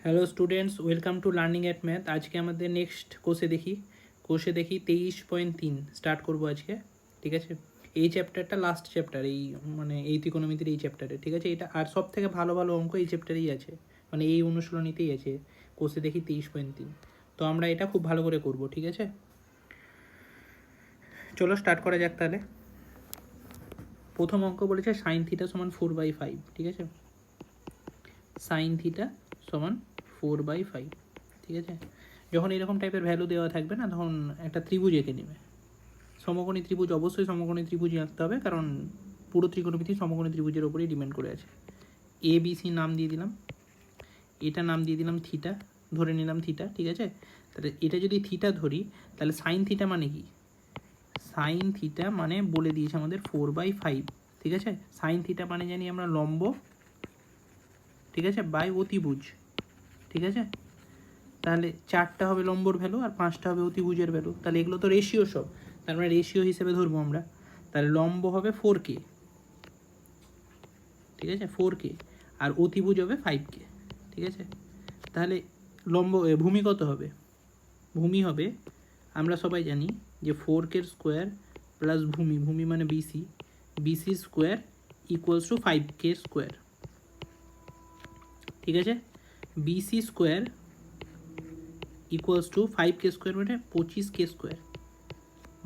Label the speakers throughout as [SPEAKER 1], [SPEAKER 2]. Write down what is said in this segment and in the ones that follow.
[SPEAKER 1] Hello students, welcome to learning at math. আজকে আমাদের next কোর্সে দেখি 23.3 স্টার্ট করব আজকে। ঠিক আছে, এই চ্যাপ্টারটা লাস্ট চ্যাপ্টার, এই মানে এই ত্রিকোণমিতির এই চ্যাপ্টারে। ঠিক আছে, এটা আর সব থেকে ভালো ভালো অঙ্ক এই চ্যাপ্টারেই আছে, মানে এই অনুশীলনীতেই আছে। কোর্সে দেখি 23.3, তো আমরা এটা খুব ভালো করে করব। ঠিক আছে, চলো স্টার্ট করা যাক তাহলে। প্রথম অঙ্ক বলেছে সাইন থিটা সমান 4/5। ঠিক আছে, সাইন থিটা সমান 4/5। ঠিক আছে, যখন এরকম টাইপের ভ্যালু দেওয়া থাকবে না, তখন একটা ত্রিভুজ এঁকে নেবে। সমকোণী ত্রিভুজ, অবশ্যই সমকোণী ত্রিভুজই আঁকতে হবে, কারণ পুরো ত্রিকোণমিতি সমকোণী ত্রিভুজের ওপরেই ডিপেন্ড করে আছে। এ বি সি নাম দিয়ে দিলাম, এটা নাম দিয়ে দিলাম থিটা, ধরে নিলাম থিটা। ঠিক আছে, তাহলে এটা যদি থিটা ধরি, তাহলে সাইন থিটা মানে কি? সাইন থিটা মানে বলে দিয়েছে আমাদের 4/5। ঠিক আছে, সাইন থিটা মানে জানি আমরা লম্ব, ঠিক আছে, বাই অতিভুজ। ঠিক আছে, তাহলে 4টা হবে লম্বর ভ্যালু আর 5টা হবে অতিভুজের ভ্যালু। তাহলে এগুলো তো রেশিও সব, তার মানে রেশিও হিসেবে ধরবো আমরা। তাহলে লম্ব হবে 4K, ঠিক আছে, 4K, আর অতিভুজ হবে 5K। ঠিক আছে, তাহলে লম্ব ভূমি কত হবে? ভূমি হবে, আমরা সবাই জানি যে 4K স্কোয়ার প্লাস ভূমি, ভূমি মানে BC, BC square equals to 5K square. ঠিক আছে, BC square equals to 5K square মানে 25K square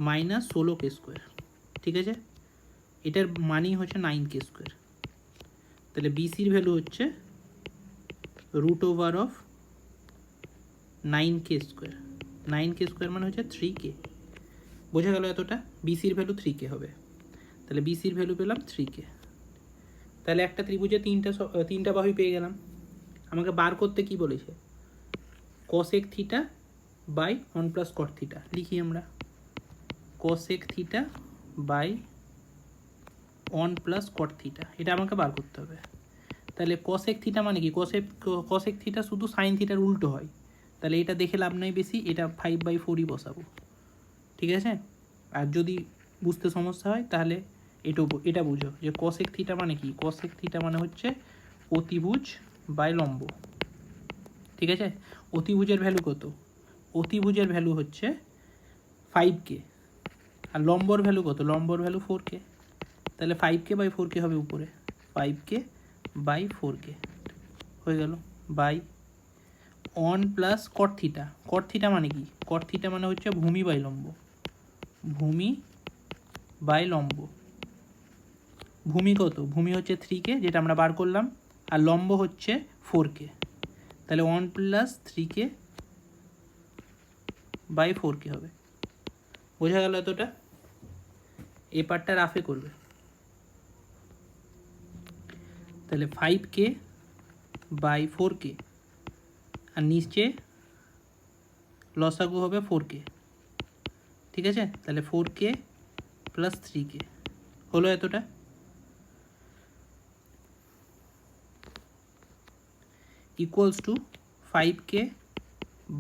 [SPEAKER 1] minus 16K square. ঠিক আছে, এটার মানই হচ্ছে 9K স্কোয়ার। তাহলে বিসির ভ্যালু হচ্ছে root over of 9K square. 9K square মানে হচ্ছে 3K। বোঝা গেল এতটা? বিসির ভ্যালু 3K হবে, তাহলে বিসির ভ্যালু পেলাম 3K। তাহলে একটা ত্রিভুজে তিনটা বাহুই পেয়ে গেলাম। আমাকে বার করতে কি বলেছে? Cosec theta by 1 plus cot theta. লিখি আমরা, cosec theta by 1 plus cot theta, এটা আমাকে বার করতে হবে। তাহলে কসেক থিটা মানে কি? কসেক থিটা শুধু সাইন থিটার উল্টো হয়, তাহলে এটা দেখে লাভ নাই বেশি, এটা 5/4ই বসাবো। ঠিক আছে, আর যদি বুঝতে সমস্যা হয় তাহলে এটা বুঝো যে কসেক থিটা মানে কি। কসেক থিটা মানে হচ্ছে অতিভুজ বাই লম্ব। ঠিক আছে, অতিভুজের ভ্যালু কত? অতিভুজের ভ্যালু হচ্ছে 5K, আর লম্বর ভ্যালু কত? Number value 4K। তাহলে 5K বাই 4K হবে উপরে, 5K বাই 4K হয়ে গেল, by 1 plus cot theta. Cot theta মানে কি? কট থিটা মানে হচ্ছে ভূমি বাই লম্ব, ভূমি বাই লম্ব। ভূমি কত? ভূমি হচ্ছে 3K, যেটা আমরা বার করলাম, আর লম্ব হচ্ছে 4K। তাহলে 1 প্লাস 3K বাই 4K হবে। বোঝা গেল এতটা? এই পার্টটা রাফে করবে। তাহলে 5K বাই 4K, আর নিচে লসাগু হবে 4K। ঠিক আছে, তাহলে 4K প্লাস 3K হলো এতটা। Equals to 5K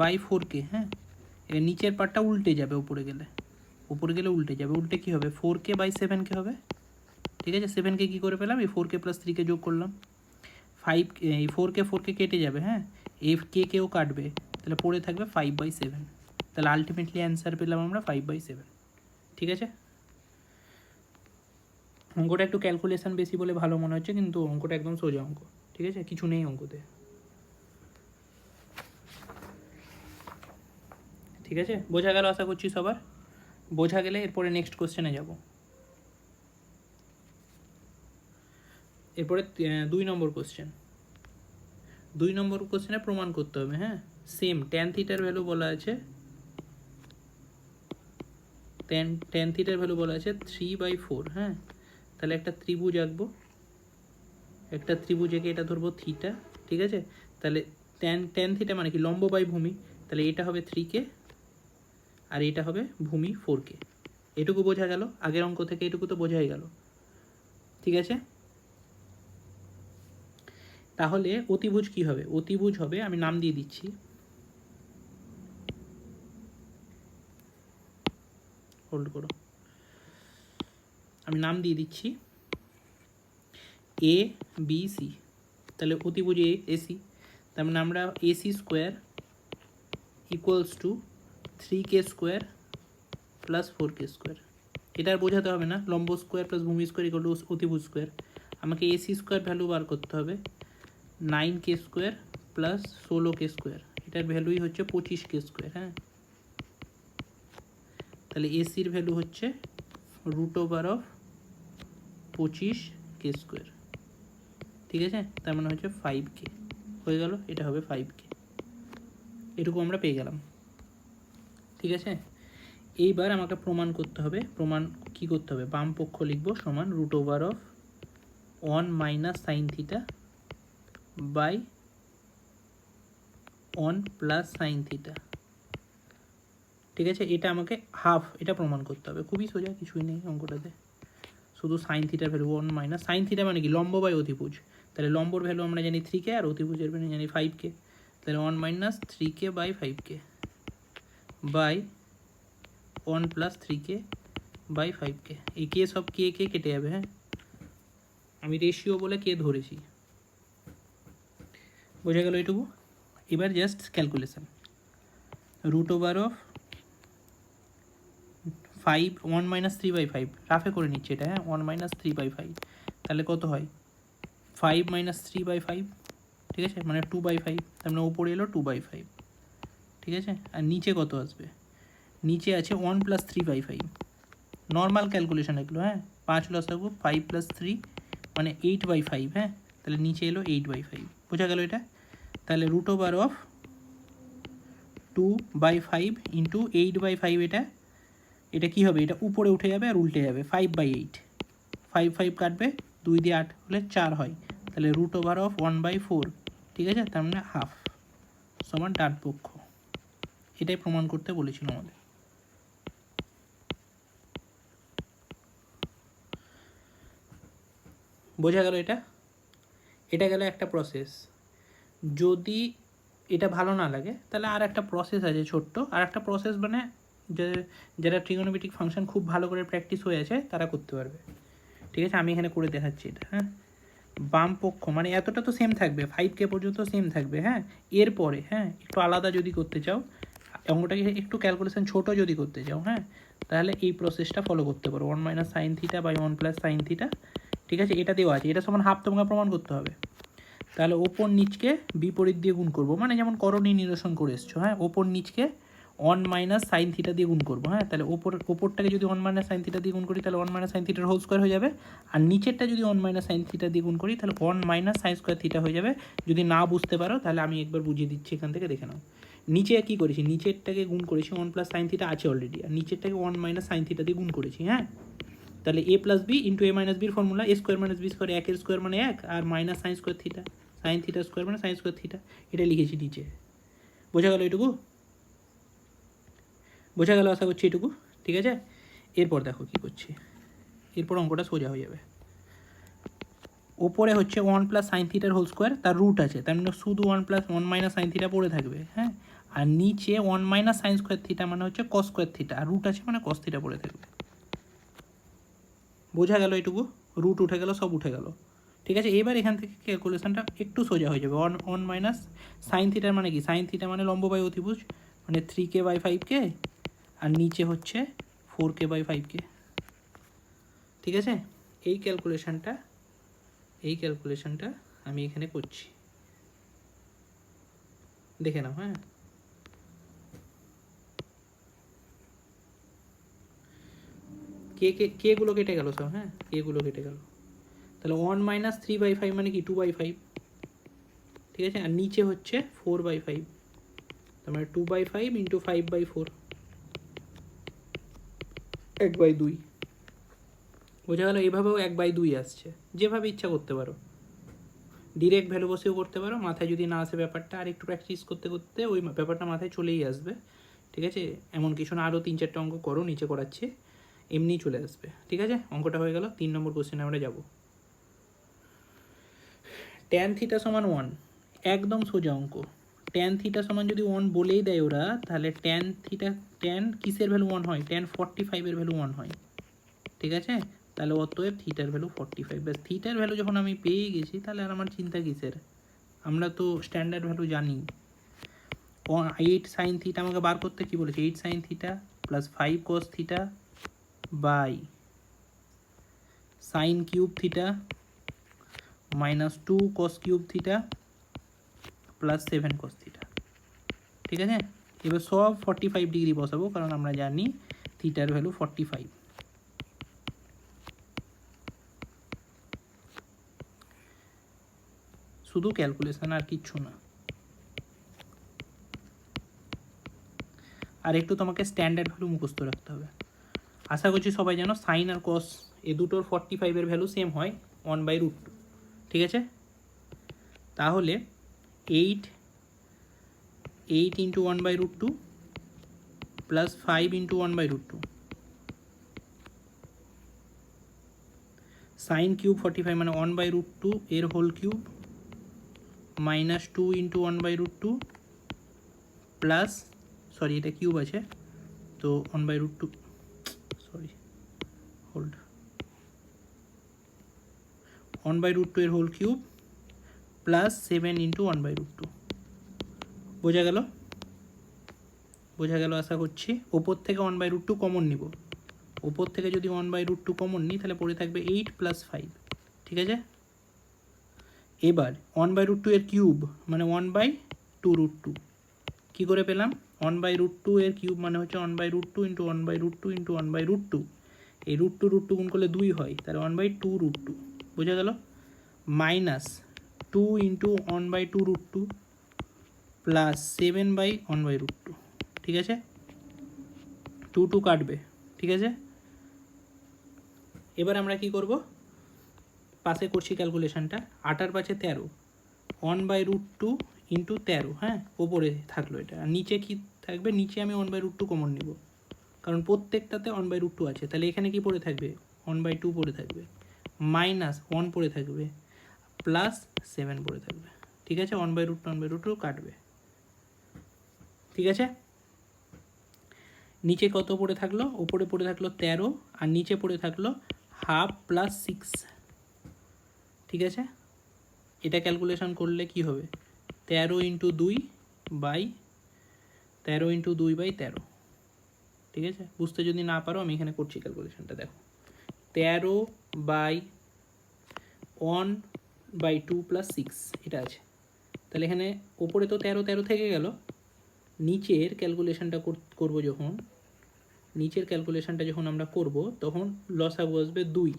[SPEAKER 1] by 4K। হ্যাঁ, এর নিচের পার্টটা উল্টে যাবে, উপরে গেলে উল্টে যাবে। উল্টে কী হবে? 4K বাই 7K হবে। ঠিক আছে, 7K কী করে পেলাম? এই 4K প্লাস 3K যোগ করলাম। 5K, এই 4K কেটে যাবে। হ্যাঁ, এই কেও কাটবে, তাহলে পড়ে থাকবে 5/7। তাহলে আলটিমেটলি অ্যান্সার পেলাম আমরা 5/7। ঠিক আছে, অঙ্কটা একটু ক্যালকুলেশন বেশি বলে ভালো মনে হচ্ছে, কিন্তু অঙ্কটা একদম সোজা অঙ্ক। ঠিক আছে, কিছু নেই অঙ্কতে। ঠিক আছে, বোঝা গেল আশা করছি সবার। বোঝা গেলে এরপরে নেক্সট কোশ্চেনে যাব। এরপরে 2 নম্বর কোশ্চেন। 2 নম্বর কোশ্চেনে প্রমাণ করতে হবে। হ্যাঁ, সেম ট্যান থিটার ভ্যালু বলা আছে, ট্যান থিটার ভ্যালু বলা আছে 3/4। হ্যাঁ, তাহলে একটা ত্রিভুজ আঁকবো, একটা ত্রিভুজ এঁকে এটা ধরবো থিটা। ঠিক আছে, তাহলে ট্যান থিটা মানে কি? লম্ব বাই ভূমি। তাহলে এটা হবে 3K, আর এটা হবে ভূমি 4K। এটুকু বোঝা গেল, আগের অঙ্ক থেকে এটুকু তো বোঝাই গেল। ঠিক আছে, তাহলে অতিভুজ কি হবে? অতিভুজ হবে, আমি নাম দিয়ে দিচ্ছি, হোল্ড করো, আমি নাম দিয়ে দিচ্ছি এ বি সি। তাহলে অতিভুজ এসি, তার মানে আমরা AC square equals two 3k square plus 4k square, এটা আর বোঝাতে হবে না, লম্ব স্কোয়ার প্লাস ভূমি স্কোয়ার ইকুয়াল টু অতিভুজ স্কোয়ার। আমাকে এসি স্কোয়ার ভ্যালু বার করতে হবে 9k square plus 16k square, এটার ভ্যালুই হচ্ছে 25k স্কোয়ার। হ্যাঁ, তাহলে এসির ভ্যালু হচ্ছে √25k স্কোয়ার, ঠিক আছে, তার মানে হচ্ছে 5k হয়ে গেল, এটা হবে 5k, এটুকু আমরা পেয়ে গেলাম। ঠিক আছে, এইবার আমাকে প্রমাণ করতে হবে, প্রমাণ কি করতে হবে, বাম পক্ষ লিখবো সমান √1 minus sine theta by 1 plus sine theta. ঠিক আছে, এটা আমাকে হাফ, এটা প্রমাণ করতে হবে, খুবই সোজা, কিছুই নেই অঙ্কটাতে, শুধু সাইন থিটার ভ্যালু 1 মাইনাস সাইন থিটা মানে কি, লম্ব বাই অতিভুজ, তাহলে লম্বর ভ্যালু আমরা জানি 3k আর অতিভুজের ভ্যালু জানি 5k, তাহলে 1 minus 3k by 5k by 1 plus 3k by 5k, এই কে সব কে কে কেটে যাবে। হ্যাঁ, আমি রেশিও বলে কে ধরেছি, বোঝা গেল এটুকু। এবার জাস্ট ক্যালকুলেশন, √5 1 মাইনাস 3/5 রাফে করে নিচ্ছে এটা। হ্যাঁ, 1 মাইনাস 3/5, তাহলে কত হয় 5 মাইনাস 3/5, ঠিক আছে, মানে 2/5, তার মানে ওপরে এলো 2/5, ঠিক আছে, আর নিচে কত আসবে, নিচে আছে 1 প্লাস 3/5, নর্মাল ক্যালকুলেশন এগুলো। হ্যাঁ, 5 লসাগু 5 প্লাস 3 মানে 8/5। হ্যাঁ, তাহলে নিচে এলো 8/5, বোঝা গেল এটা। তাহলে √2/5 ইন্টু 8/5, এটা কী হবে, এটা উপরে উঠে যাবে আর উল্টে যাবে, 5/8, 5 5 কাটবে, 2 দিয়ে 8 হলে 4 হয়, তাহলে √1/4, ঠিক আছে, তার মানে হাফ সমান ডান পক্ষ, এটাই প্রমাণ করতে বলেছিল আমাদের। বোঝা গেল এটা, এটা গেল একটা প্রসেস। যদি এটা ভালো না লাগে তাহলে আর একটা প্রসেস আছে ছোট্ট, আর একটা প্রসেস মানে যারা ট্রিগোনোমেট্রিক ফাংশন খুব ভালো করে প্র্যাকটিস হয়ে আছে তারা করতে পারবে। ঠিক আছে, আমি এখানে করে দেখাচ্ছি এটা। হ্যাঁ, বাম পক্ষ মানে এতটা তো সেম থাকবে, 5k পর্যন্ত সেম থাকবে। হ্যাঁ, এরপরে হ্যাঁ একটু আলাদা যদি করতে চাও, অঙ্কটাকে একটু ক্যালকুলেশন ছোট যদি করতে চাও, হ্যাঁ, তাহলে এই প্রসেসটা ফলো করতে পারো, 1 minus sine theta by 1 plus sine theta. ঠিক আছে, এটা দেওয়া আছে, এটা সমান হাফ তোমাকে প্রমাণ করতে হবে। তাহলে ওপর নিচকে বিপরীত দিয়ে গুণ করবো, মানে যেমন করণী নিরসন করে এসছো। হ্যাঁ, ওপর নিচকে 1 মাইনাস সাইন থিটা দিয়ে গুণ করবো। হ্যাঁ, তাহলে ওপরটাকে যদি 1 মাইনাস সাইন থিটা দিয়ে গুণ করি তাহলে 1 মাইনাস সাইন থিটার হোল স্কোয়ার হয়ে যাবে, আর নিচেরটা যদি 1 মাইনাস সাইন থিটা দিয়ে গুণ করি তাহলে 1 মাইনাস সাইন স্কোয়ার থিটা হয়ে যাবে। যদি না বুঝতে পারো তাহলে আমি একবার বুঝিয়ে দিচ্ছি, এখান থেকে দেখে নাও। নিচে কী করেছি, নিচেরটাকে গুণ করেছি 1 প্লাস সাইন থিটা আছে অলরেডি, আর নিচেরটাকে 1 মাইনাস সাইন থিটা দিয়ে গুণ করেছি। হ্যাঁ, তাহলে a plus B into a minus বির formula, a square minus B square, 1 square মানে 1, আর minus sine square theta, sine theta square মানে সাইন স্কোয়ার থিটা, এটা লিখেছি নিচে। বোঝা গেল এটুকু, বোঝা গেল আশা করছি এটুকু। ঠিক আছে, এরপর দেখো কী করছি, এরপর অঙ্কটা সোজা হয়ে যাবে। ওপরে হচ্ছে 1 প্লাস সাইন থিটার হোল স্কোয়ার, তার রুট আছে, তার মানে শুধু 1 মাইনাস সাইন থিটা পড়ে থাকবে। হ্যাঁ, আর নিচে 1 মাইনাস সাইন স্কোয়ার থিটা মানে হচ্ছে কস স্কোয়ার থিটা, আর রুট আছে মানে কস থিটা পড়ে থাকবে। বোঝা গেল এটুকু, রুট উঠে গেল, সব উঠে গেল। ঠিক আছে, এবার এখান থেকে ক্যালকুলেশনটা একটু সোজা হয়ে যাবে। 1 মাইনাস সাইন থিটার মানে কি, সাইন থিটা মানে লম্ব বাই অতিভুজ, মানে 3k বাই 5k, আর নিচে হচ্ছে 4k বাই 5k। ঠিক আছে, এই ক্যালকুলেশনটা আমি এখানে করছি, দেখে নাও। হ্যাঁ, কেগুলো কেটে গেল সব। হ্যাঁ, কেগুলো কেটে গেল, তাহলে 1 মাইনাস 3/5 মানে কি 2/5। ঠিক আছে, আর নিচে হচ্ছে 4/5, তার মানে 2/5 ইন্টু 5/4, 1/2। বোঝা গেল, এইভাবেও 1/2 আসছে, যেভাবে ইচ্ছা করতে পারো, ডিরেক্ট ভ্যালু বসেও করতে পারো, মাথায় যদি না আসে ব্যাপারটা আর একটু প্র্যাকটিস করতে করতে ওই ব্যাপারটা মাথায় চলেই আসবে। ঠিক আছে, এমন কিছু না, আরও 3-4টা অঙ্ক করো, নিচে করাচ্ছে, এমনিই চলে আসবে। ঠিক আছে, অঙ্কটা হয়ে গেল। 3 নম্বর কোশ্চেনে আমরা যাব। ট্যান থিটা সমান 1, একদম সোজা অঙ্ক। ট্যান থিটা সমান যদি 1 বলেই দেয় ওরা, তাহলে ট্যান কিসের ভ্যালু 1 হয়, ট্যান 45-এর ভ্যালু 1 হয়। ঠিক আছে, তাহলে অতএব থিটার ভ্যালু 45, ব্যাস। থিটার ভ্যালু যখন আমি পেয়ে গেছি তাহলে আর আমার চিন্তা কিসের, আমরা তো স্ট্যান্ডার্ড ভ্যালু জানি। 8 সাইন থিটা আমাকে বার করতে কি বলেছে, 8 sine theta plus 5 cos theta by sine cube theta minus 2 cos cube theta plus 7 cos theta. ঠিক আছে, এবার সব 45 ডিগ্রি বসাবো, কারণ আমরা জানি থিটার ভ্যালু 45। শুধু ক্যালকুলেশন, আর কিচ্ছু না। আর একটু তোমাকে স্ট্যান্ডার্ড ভ্যালু মুখস্থ রাখতে হবে। আশা করছি সবাই জানো সাইন আর কস এ দুটোর 45-এর ভ্যালু সেম হয় 1/√2। ঠিক আছে, তাহলে 8 into 1/√2 plus 5 into 1/√2 sine cube 45 মানে 1/√2 এর whole cube minus 2 into 1/√2 plus, sorry এটা কিউব আছে তো 1/√2, সরি হোল্ড, 1/√2 এর হোল কিউব প্লাস 7 ইন্টু 1/√2। বোঝা গেল? বোঝা গেল আশা করছি। ওপর থেকে 1/√2 কমন নিব, ওপর থেকে যদি 1/√2 কমন নিই তাহলে পড়ে থাকবে 8 প্লাস 5। ঠিক আছে, এবার 1/√2 এর কিউব মানে 1/2√2 কী করে পেলাম? 1/√2 এর কিউব মানে হচ্ছে 1/√2 ইন্টু 1/√2 ইন্টু 1/√2, এই √2 গুণ করলে 2 হয়, তাহলে 1/2√2। বোঝা গেল? Minus 2 into 1/2√2 plus 7/1/√2। ঠিক আছে, 2 কাটবে। ঠিক আছে, এবার আমরা কি করব, পাশে করছি ক্যালকুলেশনটা, 8 আর 5 13, 1/√2 ইন্টু 13। হ্যাঁ, ওপরে থাকলো এটা, আর নিচে কি থাকবে, নিচে আমি 1/√2 কমন নিব, কারণ প্রত্যেকটাতে 1/√2 আছে। তাহলে এখানে কি পড়ে থাকবে, 1/2 পড়ে থাকবে, মাইনাস 1 পড়ে থাকবে, প্লাস 7 পড়ে থাকবে। ঠিক আছে, 1/√2 কাটবে। ঠিক আছে, নিচে কত পড়ে থাকলো, ওপরে পড়ে থাকলো 13 আর নিচে পড়ে থাকলো হাফ প্লাস 6। ঠিক আছে, এটা ক্যালকুলেশন করলে কি হবে, 13 ইন্টু 2 বাই 13। ঠিক আছে, বুঝতে যদি না পারো আমি এখানে করছি ক্যালকুলেশনটা, দেখো 13/1/2 প্লাস 6 এটা আছে। তাহলে এখানে ওপরে তো 13 থেকে গেল, নিচের ক্যালকুলেশনটা করবো যখন, নিচের ক্যালকুলেশনটা যখন আমরা করব তখন লসাগু আসবে 2,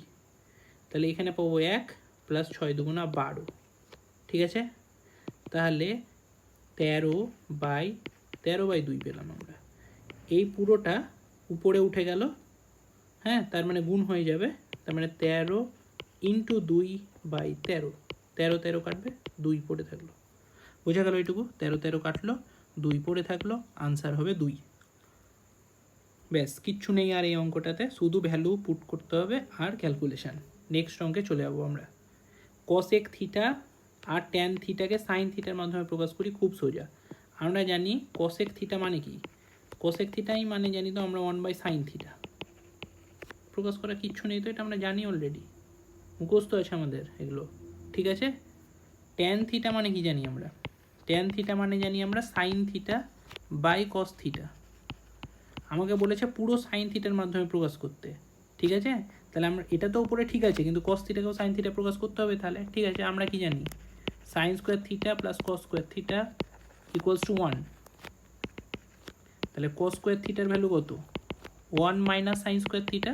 [SPEAKER 1] তাহলে এখানে পাবো 1 প্লাস 6 দুগুণা 12। ঠিক আছে, তাহলে 13/2 পেলাম আমরা। এই পুরোটা উপরে উঠে গেল, হ্যাঁ, তার মানে গুণ হয়ে যাবে, তার মানে 13 ইন্টু 2/13, 13 কাটবে, 2 পড়ে থাকলো। বোঝা গেল এইটুকু, 13 কাটলো, 2 পড়ে থাকলো, আনসার হবে 2। ব্যাস, কিচ্ছু নেই আর এই অঙ্কটাতে, শুধু ভ্যালু পুট করতে হবে আর ক্যালকুলেশান। নেক্সট অঙ্কে চলে যাবো আমরা। কসেক থিটা আর ট্যান থিটাকে সাইন থিটার মাধ্যমে প্রকাশ করি, খুব সোজা। আমরা জানি কসেক থিটা মানে কি, কসেক থিটাই মানে জানি তো আমরা 1/sin থিটা, প্রকাশ করা কিচ্ছু নেই তো, এটা আমরা জানি অলরেডি, মুখস্থ আছে আমাদের এগুলো। ঠিক আছে, ট্যান থিটা মানে কি জানি আমরা, ট্যান থিটা মানে জানি আমরা sine theta by cos theta. আমাকে বলেছে পুরো সাইন থিটার মাধ্যমে প্রকাশ করতে। ঠিক আছে, তাহলে আমরা এটা তো উপরে ঠিক আছে, কিন্তু কস থিটাকেও সাইন থিটা প্রকাশ করতে হবে। তাহলে ঠিক আছে, আমরা কি জানি, sine square theta plus cos square theta equals to 1। তাহলে কস স্কোয়ার থিটার ভ্যালু কত, 1 মাইনাস সাইন স্কোয়ার থিটা।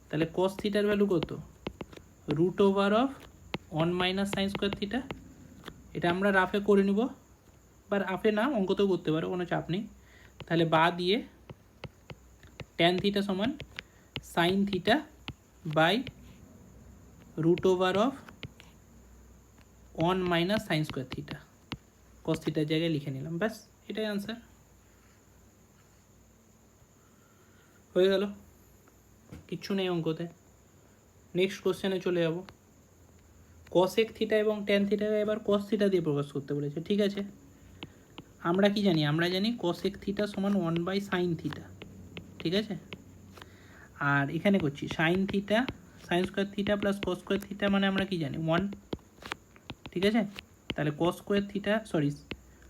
[SPEAKER 1] তাহলে কস থিটার ভ্যালু কত, √1 মাইনাস সাইন স্কোয়ার থিটা। এটা আমরা রাফে করে নিব, বা রাফে না অঙ্কতেও করতে পারো, কোনো চাপ নেই। তাহলে বা দিয়ে ট্যান থিটা সমান sine theta by √1 minus sine square theta, cos থিটার জায়গায় লিখে নিলাম, ব্যাস এটাই আনসার হয়ে গেল, কিচ্ছু নেই অঙ্কতে। নেক্সট কোশ্চেনে চলে যাব। কসেক থিটা এবং ট্যান থিটাকে এবার কস থিটা দিয়ে প্রকাশ করতে বলেছে। ঠিক আছে, আমরা কি জানি, আমরা জানি কসেক থিটা সমান 1/sin থিটা। ঠিক আছে, আর এখানে করছি sine theta, sign square theta plus cos square theta মানে আমরা কি জানি 1। ঠিক আছে? তাহলে কস স্কোয়ার থিটা, সরি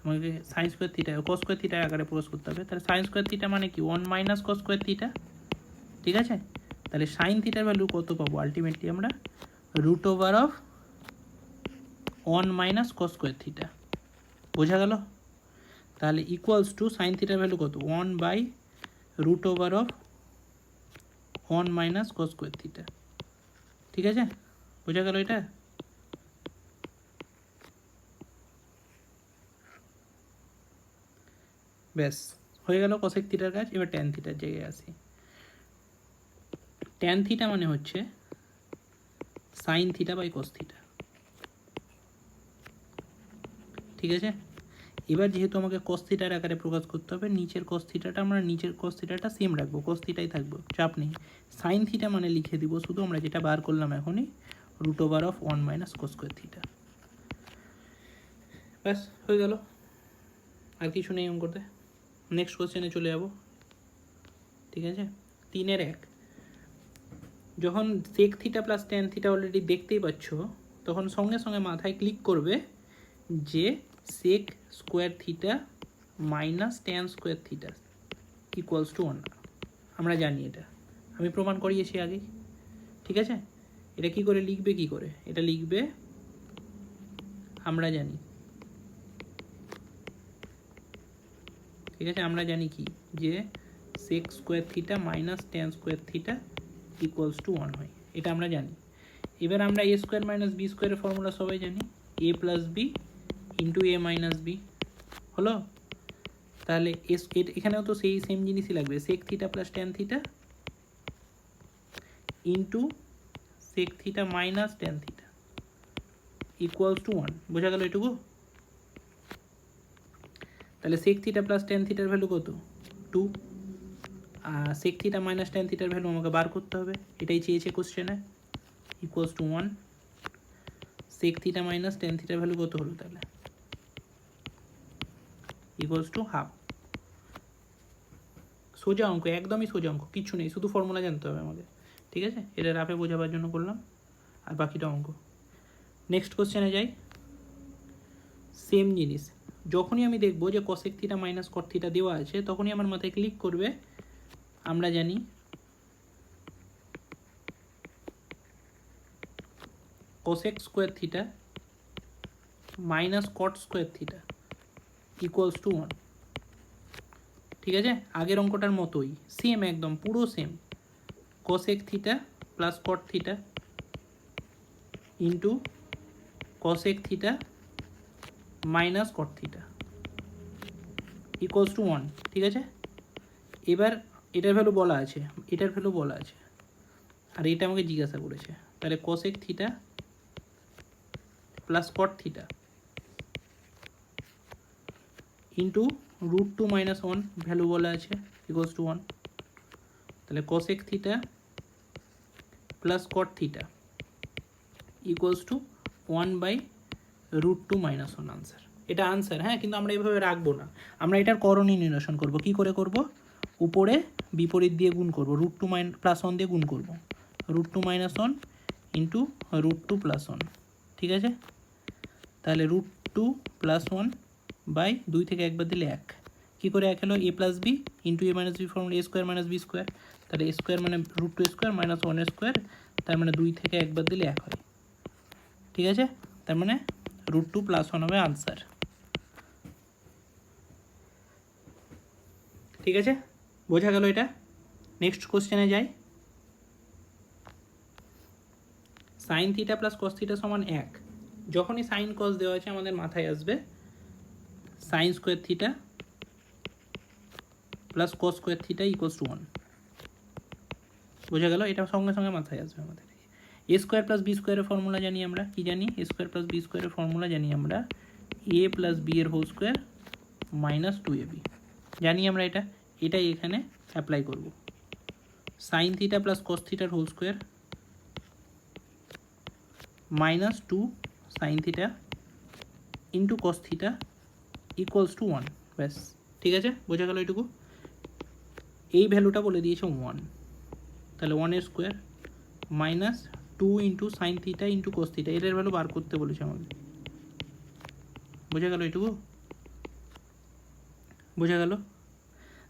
[SPEAKER 1] আমাকে sign square theta, cos square থিটার আকারে প্রকাশ করতে হবে। তাহলে সাইন স্কোয়ার থিটা মানে কি 1 মাইনাস কস স্কোয়ার থিটা, ঠিক আছে? তাহলে সাইন থিটার ভ্যালু কত পাবো আলটিমেটলি আমরা? Root over of 1 minus cos square theta. বোঝা গেল? তাহলে ইকুয়ালস টু সাইন থিটার ভ্যালু কত? 1 by root over of 1 minus cos square theta, ঠিক আছে? বোঝা গেল এটা? ব্যাস হয়ে গেল কসেক থিটার কাজ। এবার ট্যান থিটার জায়গায় আসি। ট্যান থিটা মানে হচ্ছে sine theta by cos theta, ঠিক আছে? এবার যেহেতু আমাকে কস থিটার আকারে প্রকাশ করতে হবে, নিচের কস থিটাটা আমরা নিচের কস থিটাটা সেম রাখবো, কস থিটাই থাকবো, চাপ নেই। সাইন থিটা মানে লিখে দিব শুধু আমরা যেটা বার করলাম এখনই, root over of 1 minus cos square theta. ব্যাস হয়ে গেল, আর কিছু নেই অঙ্কতে। নেক্সট কোশ্চেনে চলে যাব, ঠিক আছে? 3-এর 1। যখন sec theta plus tan theta already দেখতেই পাচ্ছ, তখন সঙ্গে সঙ্গে মাথায় ক্লিক করবে যে sec square theta minus tan square theta equals to 1। আমরা জানি এটা, আমি প্রমাণ করিয়েছি আগেই, ঠিক আছে? এটা কি করে লিখবে, কি করে এটা লিখবে আমরা জানি, ঠিক আছে? আমরা জানি কি, যে sec square theta minus tan square theta equals to 1 হয়, এটা আমরা জানি। এবার আমরা এ স্কোয়ার মাইনাস বি স্কোয়ারের ফর্মুলা সবাই জানি, A plus B into A minus B, হলো? তাহলে এখানেও তো সেই সেম জিনিসই লাগবে, sec theta plus tan theta into sec theta minus tan theta equals to 1। বোঝা গেল এটুকু? তাহলে সেক থিটা প্লাস ট্যান থিটার ভ্যালু কত? 2। আর সেক থিটা মাইনাস ট্যান থিটার ভ্যালু আমাকে বার করতে হবে, এটাই চেয়েছে কোশ্চেনে, equals to 1। Sec theta minus tan থিটার ভ্যালু কত হলো তাহলে? Equals to half. সোজা অঙ্ক, একদমই সোজা অঙ্ক, কিচ্ছু নেই, শুধু ফর্মুলা জানতে হবে আমাদের, ঠিক আছে? এটা রাফে বোঝাবার জন্য করলাম, আর বাকিটা অঙ্ক। নেক্সট কোশ্চেনে যাই। সেম জিনিস, যখনই আমি দেখবো যে cosec theta minus cot theta দেওয়া আছে, তখনই আমার মাথায় ক্লিক করবে আমরা জানি cosec square theta minus caught square theta equals to 1, ঠিক আছে? আগের অঙ্কটার মতোই সেম, একদম পুরো same. Cosec theta plus cot theta into cosec theta minus cot theta equals to 1, ঠিক আছে? এবার এটার ভ্যালু বলা আছে, এটার ভ্যালু বলা আছে, আর এটা আমাকে জিজ্ঞাসা করেছে। তাহলে cosec theta plus cot theta into root 2 minus 1 value বলা আছে, ইকুয়ালস টু 1। তাহলে cosec theta plus cot theta equals to 1 by root 2 minus 1 answer. এটা আনসার, হ্যাঁ, কিন্তু আমরা এইভাবে রাখবো না, আমরা এটার করণীয় নিরসন করব। কি করে করব? উপরে বিপরীত দিয়ে গুণ করব, রুট 2 প্লাস 1 দিয়ে গুণ করব, root 2 minus 1 into root 2 plus 1, ঠিক আছে? তাহলে রুট 2 প্লাস 1 বাই 2 থেকে একবার দিলে 1, কী করে 1 হলো? এ plus B into A minus B formula, A square minus B square. তাহলে এ স্কোয়ার মানে রুট 2 স্কোয়ার মাইনাস 1 স্কোয়ার, তার মানে 2 থেকে একবার দিলে 1 হয়, ঠিক আছে? তার মানে রুট 2 প্লাস 1 হবে আনসার, ঠিক আছে? বোঝা গেল এটা? নেক্সট কোশ্চেনে যাই। Sign theta plus cos theta সমান 1। যখনই সাইন কস দেওয়া আছে, আমাদের মাথায় আসবে sign square theta plus cos square theta equals to 1। বোঝা গেল? এটা সঙ্গে সঙ্গে মাথায় আসবে আমাদের। এ স্কোয়ার প্লাস বি স্কোয়ারের ফর্মুলা জানি আমরা, কি জানি? এ স্কোয়ার প্লাস বি স্কোয়ারের ফর্মুলা জানি আমরা, এ প্লাস বি এর হোল স্কোয়ার মাইনাস 2ab জানি আমরা। এটাই এখানে অ্যাপ্লাই করব। সাইন থিটা প্লাস কস থিটার whole square minus 2 sine theta into cos theta equals to 1। ব্যাস, ঠিক আছে? বোঝা গেল এটুকু? এই ভ্যালুটা বলে দিয়েছে 1, তাহলে 1 এর square minus 2 into sine theta into cos theta, এটার ভ্যালু বার করতে বলেছে আমাকে, বোঝা গেল এটুকু? বোঝা গেল?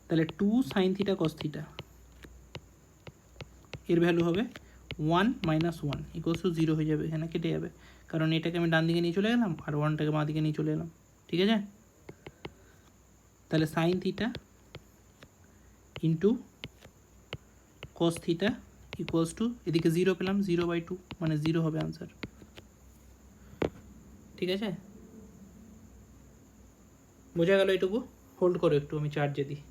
[SPEAKER 1] তাহলে 2 sin থিটা cos থিটা এর ভ্যালু হবে 1 - 1 = 0 হয়ে যাবে, এখানে কেটে যাবে, কারণ এটাকে আমি ডান দিকে নিয়ে চলে গেলাম আর 1টাকে বাঁ দিকে নিয়ে চলে এলাম। ঠিক আছে? তাহলে sine theta into cos theta equals two, এদিকে 0 পেলাম, 0/2 মানে 0 হবে আনসার। ঠিক আছে? বোঝা গেল এটুকু? হোল্ড করো একটু, আমি চার্জে দিই।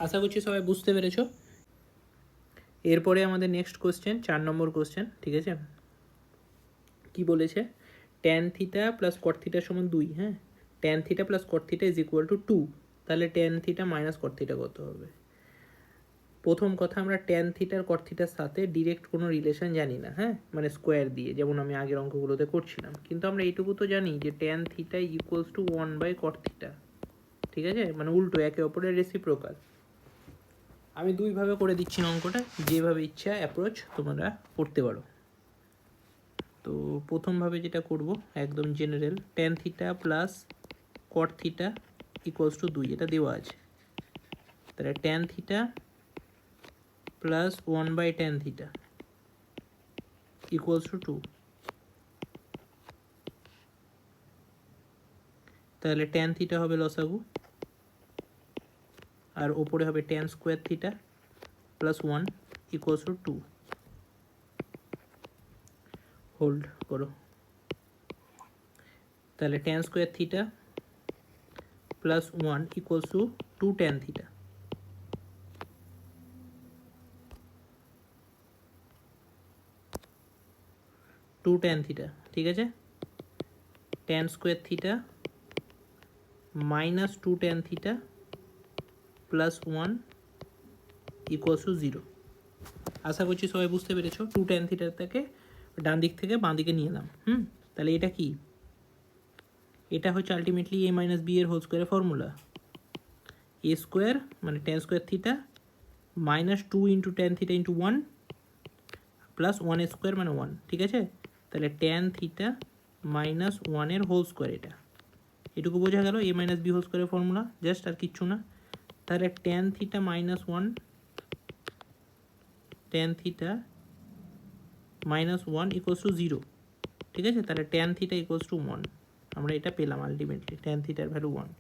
[SPEAKER 1] আশা করছি সবাই বুঝতে পেরেছো। এরপরে আমাদের নেক্সট কোশ্চেন, 4 নম্বর কোশ্চেন। ঠিক আছে? কি বলেছে? Tan theta plus cot theta সমান 2। হ্যাঁ, tan theta plus cot theta is equal two 2। তাহলে tan theta minus cot theta কত হবে? প্রথম কথা, আমরা ট্যান থিটার কট থিটার সাথে ডিরেক্ট কোনো রিলেশন জানি না। হ্যাঁ, মানে স্কোয়ার দিয়ে, যেমন আমি আগের অঙ্কগুলোতে করছিলাম। কিন্তু আমরা এইটুকু তো জানি যে tan theta equals two 1/cot theta. ঠিক আছে? মানে উল্টো, একে অপরের রেসিপ্রোকাল। আমি দুইভাবে করে দিচ্ছি অঙ্কটা, যেভাবে ইচ্ছা অ্যাপ্রোচ তোমরা করতে পারো। তো প্রথমভাবে যেটা করব, একদম general, tan theta plus cot theta equals two 2, এটা দেওয়া আছে। তাহলে tan theta plus 1/tan theta equals two 2। তাহলে ট্যান থিটা হবে লসাগু, আর ওপরে হবে tan square theta plus 1 equals two 2। Hold করো। তাহলে tan square theta plus 1 equals two 2 tan theta. ঠিক আছে? Tan square theta minus 2 tan theta plus 1 equals to 0। আশা করছি সবাই বুঝতে পেরেছো। 2 tan থিটাটাকে ডান দিক থেকে বাঁ দিকে নিয়ে এলাম। তাহলে এটা কি? এটা হচ্ছে আলটিমেটলি a মাইনাস বি এর হোল স্কোয়ারের ফর্মুলা। এ স্কোয়ার মানে tan square theta minus 2 into tan theta into 1 plus 1 square মানে 1। ঠিক আছে? তাহলে tan theta minus 1 whole square, এটুকু বোঝা গেল। এ মাইনাস বি হোল স্কোয়ারের ফর্মুলা, জাস্ট, আর কিচ্ছু না। তাহলে tan theta minus 1, tan theta minus 1 equals to 0। ঠিক আছে? তাহলে ট্যান থিটা ইকুয়ালস টু 1, আমরা এটা পেলাম আলটিমেটলি, ট্যান থিটার ভ্যালু 1।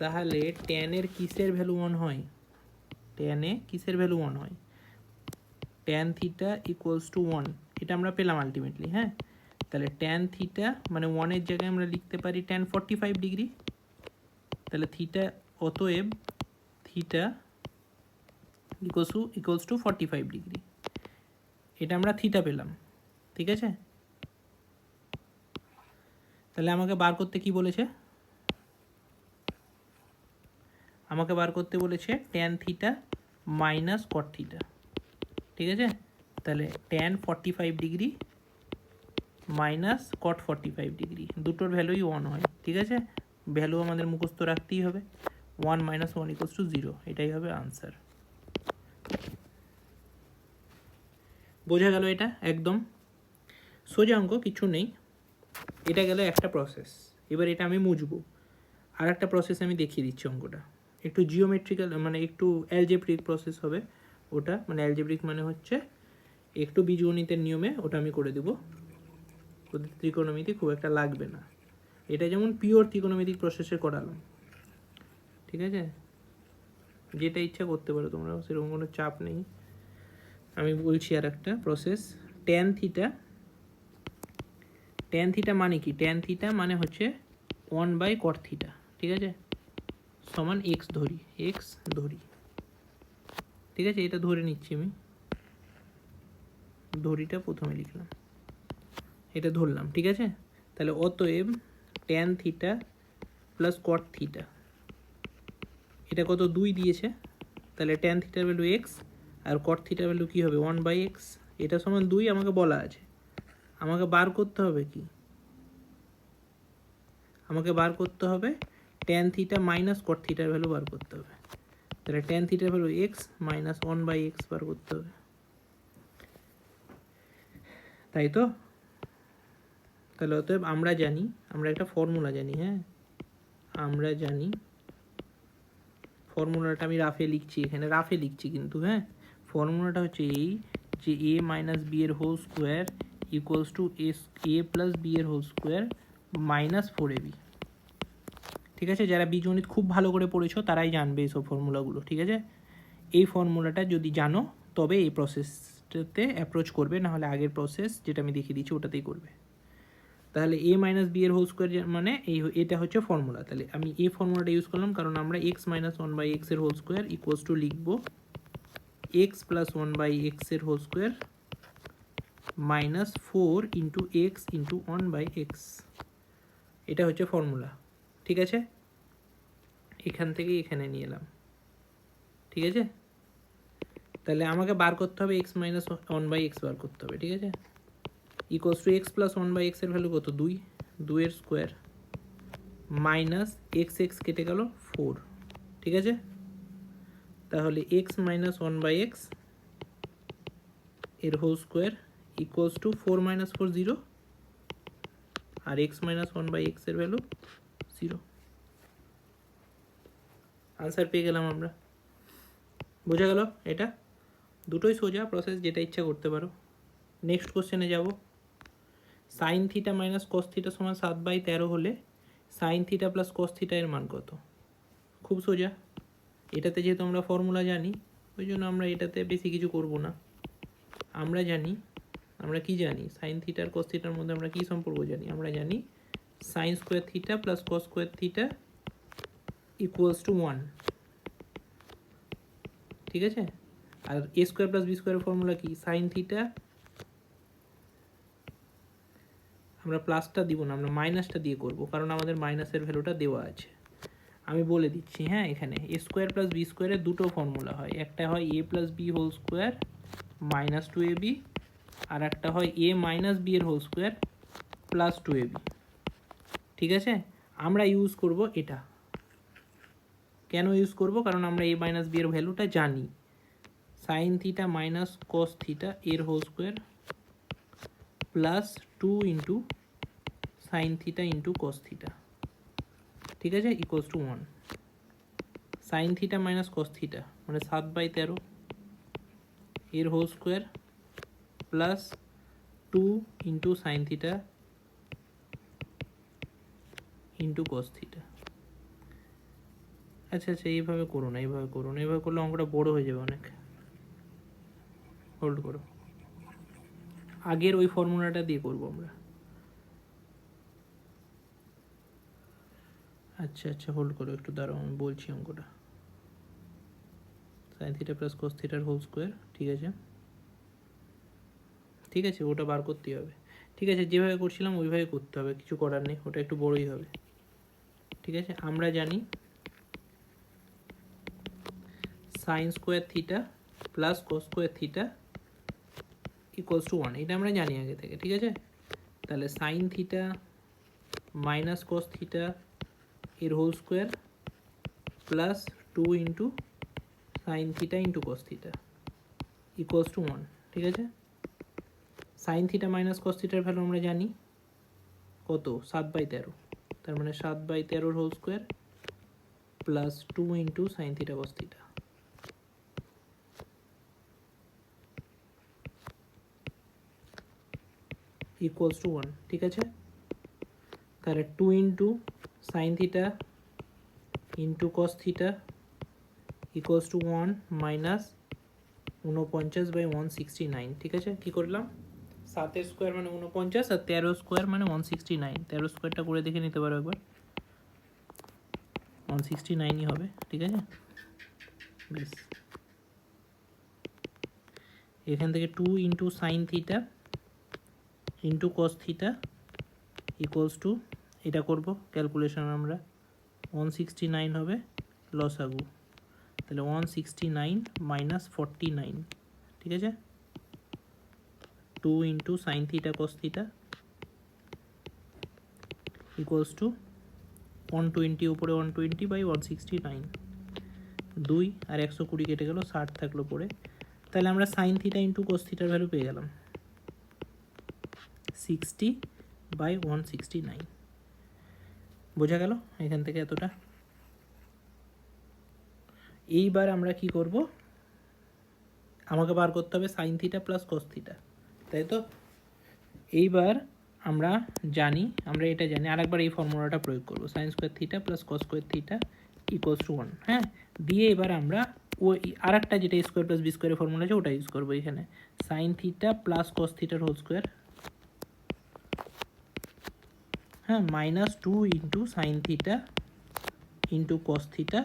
[SPEAKER 1] তাহলে ট্যানের কিসের ভ্যালু 1 হয়? ট্যানে কিসের ভ্যালু 1 হয়? ট্যান থিটা ইকুয়ালস টু 1, এটা আমরা পেলাম আলটিমেটলি। হ্যাঁ, তাহলে ট্যান থিটা মানে 1-এর জায়গায় আমরা লিখতে পারি ট্যান 45 ডিগ্রি। তাহলে থিটা, অতএব থিটা ইকুয়ালস টু 45 ডিগ্রি। এটা আমরা থিটা পেলাম। ঠিক আছে? তাহলে আমাকে বার করতে কি বলেছে? আমাকে বার করতে বলেছে tan theta minus cot theta. ঠিক আছে? তাহলে ট্যান 45 ডিগ্রি মাইনাস কট 45 ডিগ্রি, দুটোর ভ্যালুই 1 হয়। ঠিক আছে? ভ্যালু আমাদের মুখস্থ রাখতেই হবে। 1 - 1 ইকুয়ালস টু 0, এটাই হবে আনসার। বোঝা গেল? এটা একদম সোজা অঙ্ক, কিছু নেই। এটা গেল একটা প্রসেস। এবার এটা আমি মুছবো, আর একটা প্রসেস আমি দেখিয়ে দিচ্ছি। অঙ্কটা একটু জিওমেট্রিক্যাল, মানে একটু অ্যালজেব্রিক প্রসেস হবে ওটা। মানে অ্যালজেব্রিক মানে হচ্ছে একটু বীজগণিতের নিয়মে ওটা আমি করে দেবো। ত্রিকোণমিতি খুব একটা লাগবে না। এটা যেমন পিওর ত্রিকোণমিতিক প্রসেসে করালাম। ঠিক আছে? যেটা ইচ্ছা করতে পারো তোমরা, সেরকম কোনো চাপ নেই। আমি বলছি আর একটা process, tan theta. Tan theta মানে কি? ট্যান থিটা মানে হচ্ছে 1/cot থিটা। ঠিক আছে? সমান এক্স ধরি, এক্স ধরি। ঠিক আছে? এটা ধরে নিচ্ছি আমি, ধরিটা প্রথমে লিখলাম, এটা ধরলাম। ঠিক আছে? তাহলে অতএব tan theta plus cot theta, এটা কত? 2 দিয়েছে। তাহলে ট্যান থিটার ভ্যালু এক্স, আর কট থিটার ভ্যালু কী হবে? 1/x। এটা সমান 2 আমাকে বলা আছে, আমাকে বার করতে হবে কি, আমাকে বার করতে হবে tan থিটা মাইনাস কট থিটার ভ্যালু বার করতে হবে। তাহলে tan থিটার ভ্যালু এক্স মাইনাস 1/x বার করতে হবে, তাই তো? তাহলে অতএব আমরা জানি, আমরা একটা ফর্মুলা জানি, হ্যাঁ আমরা জানি, ফর্মুলাটা আমি রাফে লিখছি, এখানে রাফে লিখছি কিন্তু, হ্যাঁ ফর্মুলাটা হচ্ছে এই যে a মাইনাস বি এর whole square equals to a plus B এর হোল স্কোয়ার মাইনাস 4ab। ঠিক আছে, যারা বীজগণিত খুব ভালো করে পড়েছো তারাই জানবে এইসব ফর্মুলাগুলো। ঠিক আছে, এই ফর্মুলাটা যদি জানো তবে এই প্রসেসটাতে অ্যাপ্রোচ করবে, নাহলে আগের প্রসেস যেটা আমি দেখিয়ে দিচ্ছি ওটাতেই করবে। তাহলে a মাইনাস বি এর হোল স্কোয়ার মানে এটা হচ্ছে ফর্মুলা। তাহলে আমি এই ফর্মুলাটা ইউজ করলাম কারণ আমরা x মাইনাস 1/x এর হোল স্কোয়ার ইকুয়ালস টু লিখব x প্লাস 1/x এর whole square minus 4 into X into 1/x। এটা হচ্ছে ফর্মুলা। ঠিক আছে, এখান থেকে এখানে নিয়ে এলাম। ঠিক আছে, তাহলে আমাকে বার করতে হবে x মাইনাস 1/x বার করতে হবে। ঠিক আছে, equals two x plus 1/x এর ভ্যালু কত, 2, 2 এর স্কোয়ার মাইনাস এক্স এক্স কেটে গেল 4। ঠিক আছে, তাহলে x মাইনাস 1/x এর whole square equals to 4 minus 4 0, আর x মাইনাস 1/x এর ভ্যালু 0। আনসার পেয়ে গেলাম আমরা। বোঝা গেল? এটা দুটোই সোজা প্রসেস, যেটা ইচ্ছা করতে পারো। নেক্সট কোশ্চেনে যাব। Sign theta minus cos theta সমান 7/13 হলে sign theta plus cos theta এর মান কত? খুব সোজা, এটাতে যেহেতু আমরা ফর্মুলা জানি ওই জন্য আমরা এটাতে বেশি কিছু করব না। আমরা জানি, আমরা কি জানি, সাইন থিটার কস থিটার মধ্যে আমরা কি সম্পর্ক জানি, আমরা জানি sine square theta plus cos square theta equals to 1। ঠিক আছে, আর এ স্কোয়ার প্লাস বি স্কোয়ারের ফর্মুলা কি, সাইন থিটা, আমরা প্লাসটা দিব না, আমরা মাইনাসটা দিয়ে করব কারণ আমাদের মাইনাসের ভ্যালুটা দেওয়া আছে। আমি বলে দিচ্ছি, হ্যাঁ এখানে এ স্কোয়ার প্লাস বি স্কোয়ারের দুটো ফর্মুলা হয়, একটা হয় A plus B whole square minus 2ab, আর একটা হয় এ মাইনাস বি এর হোল স্কোয়ার প্লাস 2ab। ঠিক আছে, আমরা ইউজ করব এটা। কেন ইউজ করব, কারণ আমরা এ মাইনাস বি এর ভ্যালুটা জানি, sine theta minus cos theta এর whole square plus 2 into sine theta into cos theta. ঠিক আছে, equals to 1। Sine theta minus cos theta মানে 7/13 এর whole square plus 2 into sine theta into cos theta. আচ্ছা আচ্ছা, এইভাবে করো না, এইভাবে করো না, এইভাবে করলে অঙ্কটা বড় হয়ে যাবে অনেক। হোল্ড করো, আগের ওই ফর্মুলাটা দিয়ে করবো আমরা। আচ্ছা আচ্ছা, হোল্ড করো একটু, দাঁড়াও আমি বলছি অঙ্কটা। সাইন থিটা প্লাস কস থিটার হোল স্কোয়ার, ঠিক আছে ঠিক আছে, ওটা বার করতেই হবে। ঠিক আছে, যেভাবে করছিলাম ওইভাবে করতে হবে, কিছু করার নেই, ওটা একটু বড়ই হবে। ঠিক আছে, আমরা জানি sine square theta plus cos square theta equals to 1, এটা আমরা জানি আগে থেকে। ঠিক আছে, তাহলে sine theta minus cos theta এর whole square plus 2 into sine theta into cos theta equals to 1। ঠিক আছে, সাইন থিটা মাইনাস কস থিটার ভ্যালু আমরা জানি কত, 7/13, তার মানে 7/13 whole square plus 2 into sine theta cos theta equals to 1। ঠিক আছে, তাহলে 2 into sine theta into cos theta equals to 1 minus 49/169। ঠিক আছে, কী করলাম, 7 স্কোয়ার মানে 49 আর 13 স্কোয়ার মানে 169, 13 স্কোয়ারটা করে দেখে নিতে পারো একবার, 169ই হবে। ঠিক আছে, বেশ, এখান থেকে 2 into sine theta into cos theta equals two, এটা করব ক্যালকুলেশন আমরা, 169 হবে লসাগু, তাহলে 169 মাইনাস 49। ঠিক আছে, 2 into sine theta cos theta equals two 120 উপরে 120 বাই 169, 2 আর 120 কেটে গেল, 60 থাকলো পরে। তাহলে আমরা সাইন থিটা ইন্টু কস থিটার ভ্যালু পেয়ে গেলাম 60 বাই 169। বোঝা গেল এখান থেকে এতটা। এইবার আমরা কি করব, আমাকে বার করতে হবে sine theta plus cos theta, তাই তো? এইবার আমরা এটা জানি, আরেকবার এই ফর্মুলাটা প্রয়োগ করবো, sign square theta plus cos square theta equals to 1। হ্যাঁ, দিয়ে এবার আমরা ওই আর একটা যেটা স্কোয়ার প্লাস বি স্কোয়ারের ফর্মুলা আছে ওটা ইউজ করবো এখানে, সাইন থিটা প্লাস কস থিটার হোল স্কোয়ার, হ্যাঁ, minus 2 into sine theta into cos theta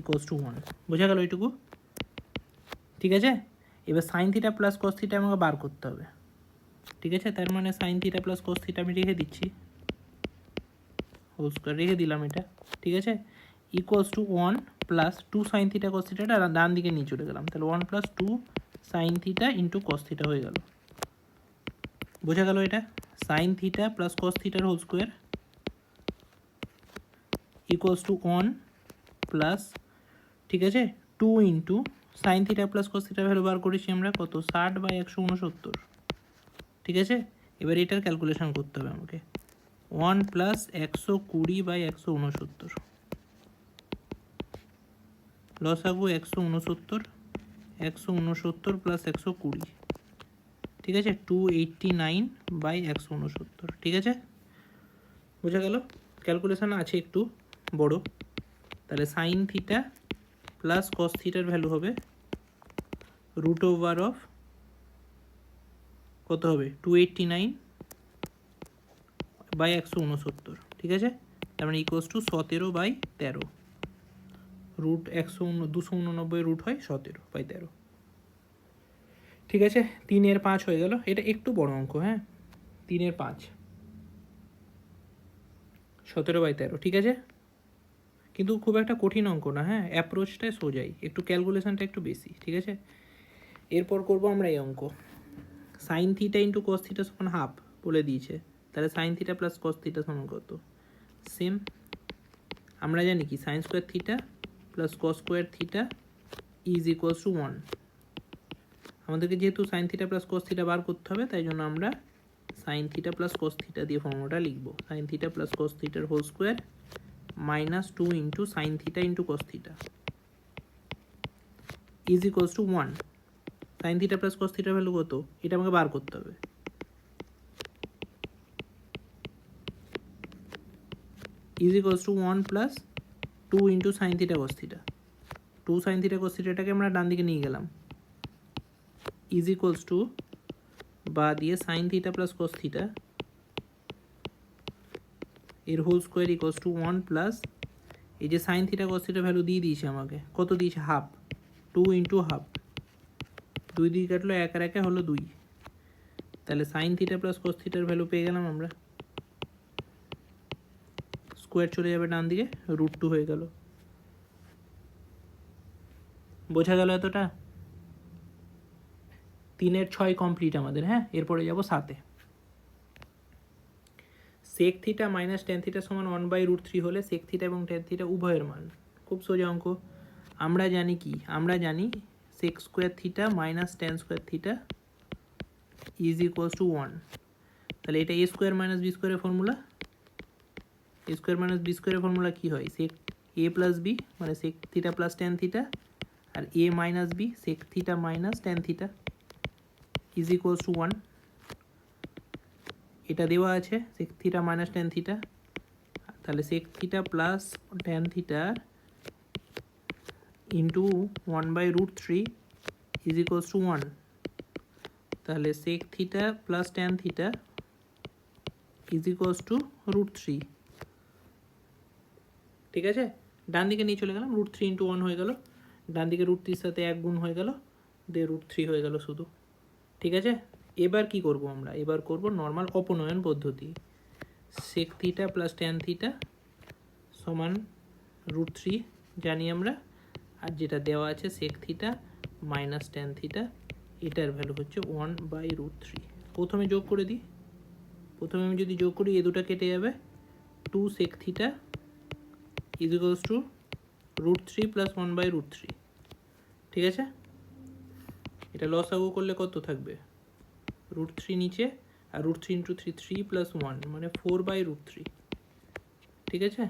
[SPEAKER 1] equals to 1। বোঝা গেল এইটুকু? ঠিক আছে, এবার sign theta plus cos theta আমাকে বার করতে হবে। ঠিক আছে, তার মানে sign theta plus cos theta আমি রেখে দিচ্ছি, হোল স্কোয়ার রেখে দিলাম এটা। ঠিক আছে, equals to 1 plus 2 sine theta cos থিটাটা ডান দিকে নিয়ে চলে গেলাম, তাহলে 1 plus 2 sine theta into cos theta হয়ে গেল। বোঝা গেল এটা? সাইন থিটা প্লাস কস থিটার whole square equals to 1 plus, ঠিক আছে, 2 into sine theta plus cos থিটার ভ্যালু বার করেছি আমরা কত, 60 বাই 169। ঠিক আছে, এবার এটার ক্যালকুলেশন করতে হবে আমাকে, 1 প্লাস 120 বাই 169, লসাগু 169, 169 প্লাস 120, ঠিক আছে, 289 বাই 169। ঠিক আছে, বোঝা গেল? ক্যালকুলেশন আছে একটু বড়। তাহলে সাইন থিটা প্লাস কস থিটার ভ্যালু হবে রুট ওভার অফ কত হবে, 289 বাই 169। ঠিক আছে, তার মানে equals to 17 by 13, root 289 root হয় 17 বাই 13। ঠিক আছে, 3 এর 5 হয়ে গেল, এটা একটু বড় অঙ্ক। হ্যাঁ, 3 এর 5, 17 বাই 13। ঠিক আছে, কিন্তু খুব একটা কঠিন অঙ্ক না। হ্যাঁ, অ্যাপ্রোচটাই সোজাই, একটু ক্যালকুলেশনটা একটু বেশি। ঠিক আছে, এরপর করব আমরা এই অঙ্ক, sine theta into cos theta সমান হাফ বলে দিয়েছে, তাহলে sine theta plus cos theta সমান কত, সেম। আমরা জানি কি, sine square theta plus cos square theta is equals to 1। আমাদেরকে যেহেতু sine theta plus cos theta বার করতে হবে, তাই জন্য আমরা sine theta plus cos theta দিয়ে ফর্মুলাটা লিখবো, সাইন থিটা প্লাস কস থিটার whole square minus 2 into sine theta into cos theta is equals to 1। Sine theta plus cos থিটার ভ্যালু কত, এটা আমাকে বার করতে হবে, is equals to 1 plus 2 into sine theta cos theta, 2 sine theta cos থিটাটাকে আমরা ডান দিকে নিয়ে গেলাম, ইজ ইকুয়ালস টু বা দিয়ে sine theta plus cos theta এর whole square equals to 1 plus, এই যে sine theta cos theta value দিয়ে দিয়েছে আমাকে, কত দিয়েছে, হাফ, 2 ইন্টু হাফ, 2 দিয়ে কাটলো, 1 আর 1 হলো 2, তাহলে সাইন থিটা প্লাস কস থিটার ভ্যালু পেয়ে গেলাম আমরা, স্কোয়ার চলে যাবে ডান দিকে, রুট 2 হয়ে গেল। বোঝা গেল এতটা? 3 এর 6 কমপ্লিট আমাদের। হ্যাঁ, এরপরে যাব 7-এ। Sec theta minus tan theta সমান 1/√3 হলে সেক থিটা এবং টেন থিটা উভয়ের মান, খুব সোজা অঙ্ক। আমরা জানি কি, আমরা জানি sec square theta minus tan square theta is equals to 1। তাহলে এটা এ স্কোয়ার মাইনাস বি স্কোয়ারের formula, A square minus B স্কোয়ারের ফর্মুলা কী হয়, সেক এ প্লাস বি মানে sec theta plus tan theta, আর A minus B sec theta minus tan theta is equals to 1। এটা দেওয়া আছে sec theta minus tan theta, তাহলে sec theta plus tan theta into 1/√3 is equals to 1। তাহলে sec theta plus tan theta is equals to √3। ঠিক আছে, ডান দিকে নিয়ে চলে গেলাম, √3 ইন্টু 1 হয়ে গেল, ডান দিকে √3 সাথে 1 গুণ হয়ে গেল, দিয়ে √3 হয়ে গেল শুধু। ঠিক আছে, এবার কি করব আমরা, এবার করব নর্মাল অপনয়ন পদ্ধতি, sec theta plus tan theta সমান √3 জানি আমরা, আর যেটা দেওয়া আছে sec theta minus tan theta, এটার ভ্যালু হচ্ছে 1/√3। প্রথমে যোগ করে দিই, প্রথমে আমি যদি যোগ করি এ দুটো কেটে যাবে, 2 sec theta is equals to √3 plus 1/√3। ঠিক আছে, এটা লসাগু করলে কত থাকবে, √3 নিচে আর √3 × 3 3 + 1 মানে 4/√3। ঠিক আছে,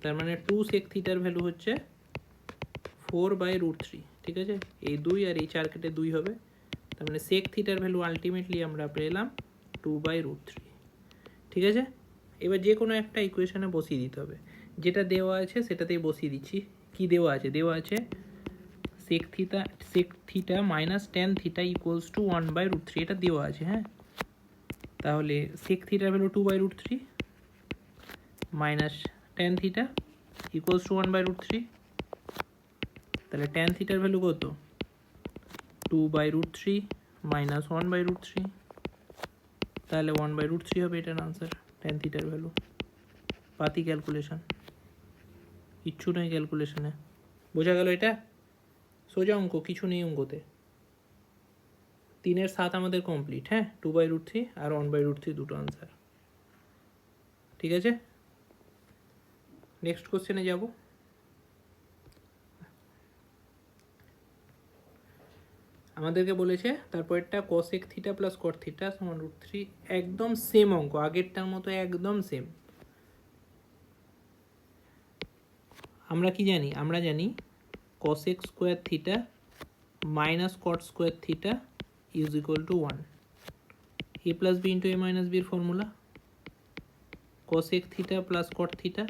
[SPEAKER 1] তার মানে 2 sec থিটার ভ্যালু হচ্ছে 4/√3। ঠিক আছে, এই 2 আর এই 4 কেটে 2 হবে, তার মানে sec থিটার ভ্যালু আলটিমেটলি আমরা পেলাম 2/√3। ঠিক আছে, এবার যে কোনো একটা ইকুয়েশনে বসিয়ে দিতে হবে, যেটা দেওয়া আছে সেটাতেই বসিয়ে দিচ্ছি। কি দেওয়া আছে, দেওয়া আছে sec theta minus tan theta equals two 1/√3, এটা দেওয়া আছে। হ্যাঁ, তাহলে sec থিটার value 2/√3 minus tan theta equals two 1/√3, তাহলে tan থিটার ভ্যালু কত, 2/√3 মাইনাস 1/√3, তাহলে 1/√3 হবে এটার আনসার, tan থিটার ভ্যালু। পাতি ক্যালকুলেশন, কিচ্ছু নেই ক্যালকুলেশনে, বোঝা গেল? এটা সোজা অঙ্ক, কিছু নেই অঙ্কতে। 3 এর 7 আমাদের কমপ্লিট। হ্যাঁ, 2/√3 আর 1/√3 দুটো আনসার। ঠিক আছে, নেক্সট কোশ্চেনে যাব। আমাদেরকে বলেছে তারপরেরটা cosec theta plus cot theta সমান √3, একদম সেম অঙ্ক, আগেরটার মতো একদম সেম। আমরা কি জানি, আমরা জানি cosec square theta minus cot square theta is equal to 1। a plus B into a minus বির formula, cosec theta plus cot theta,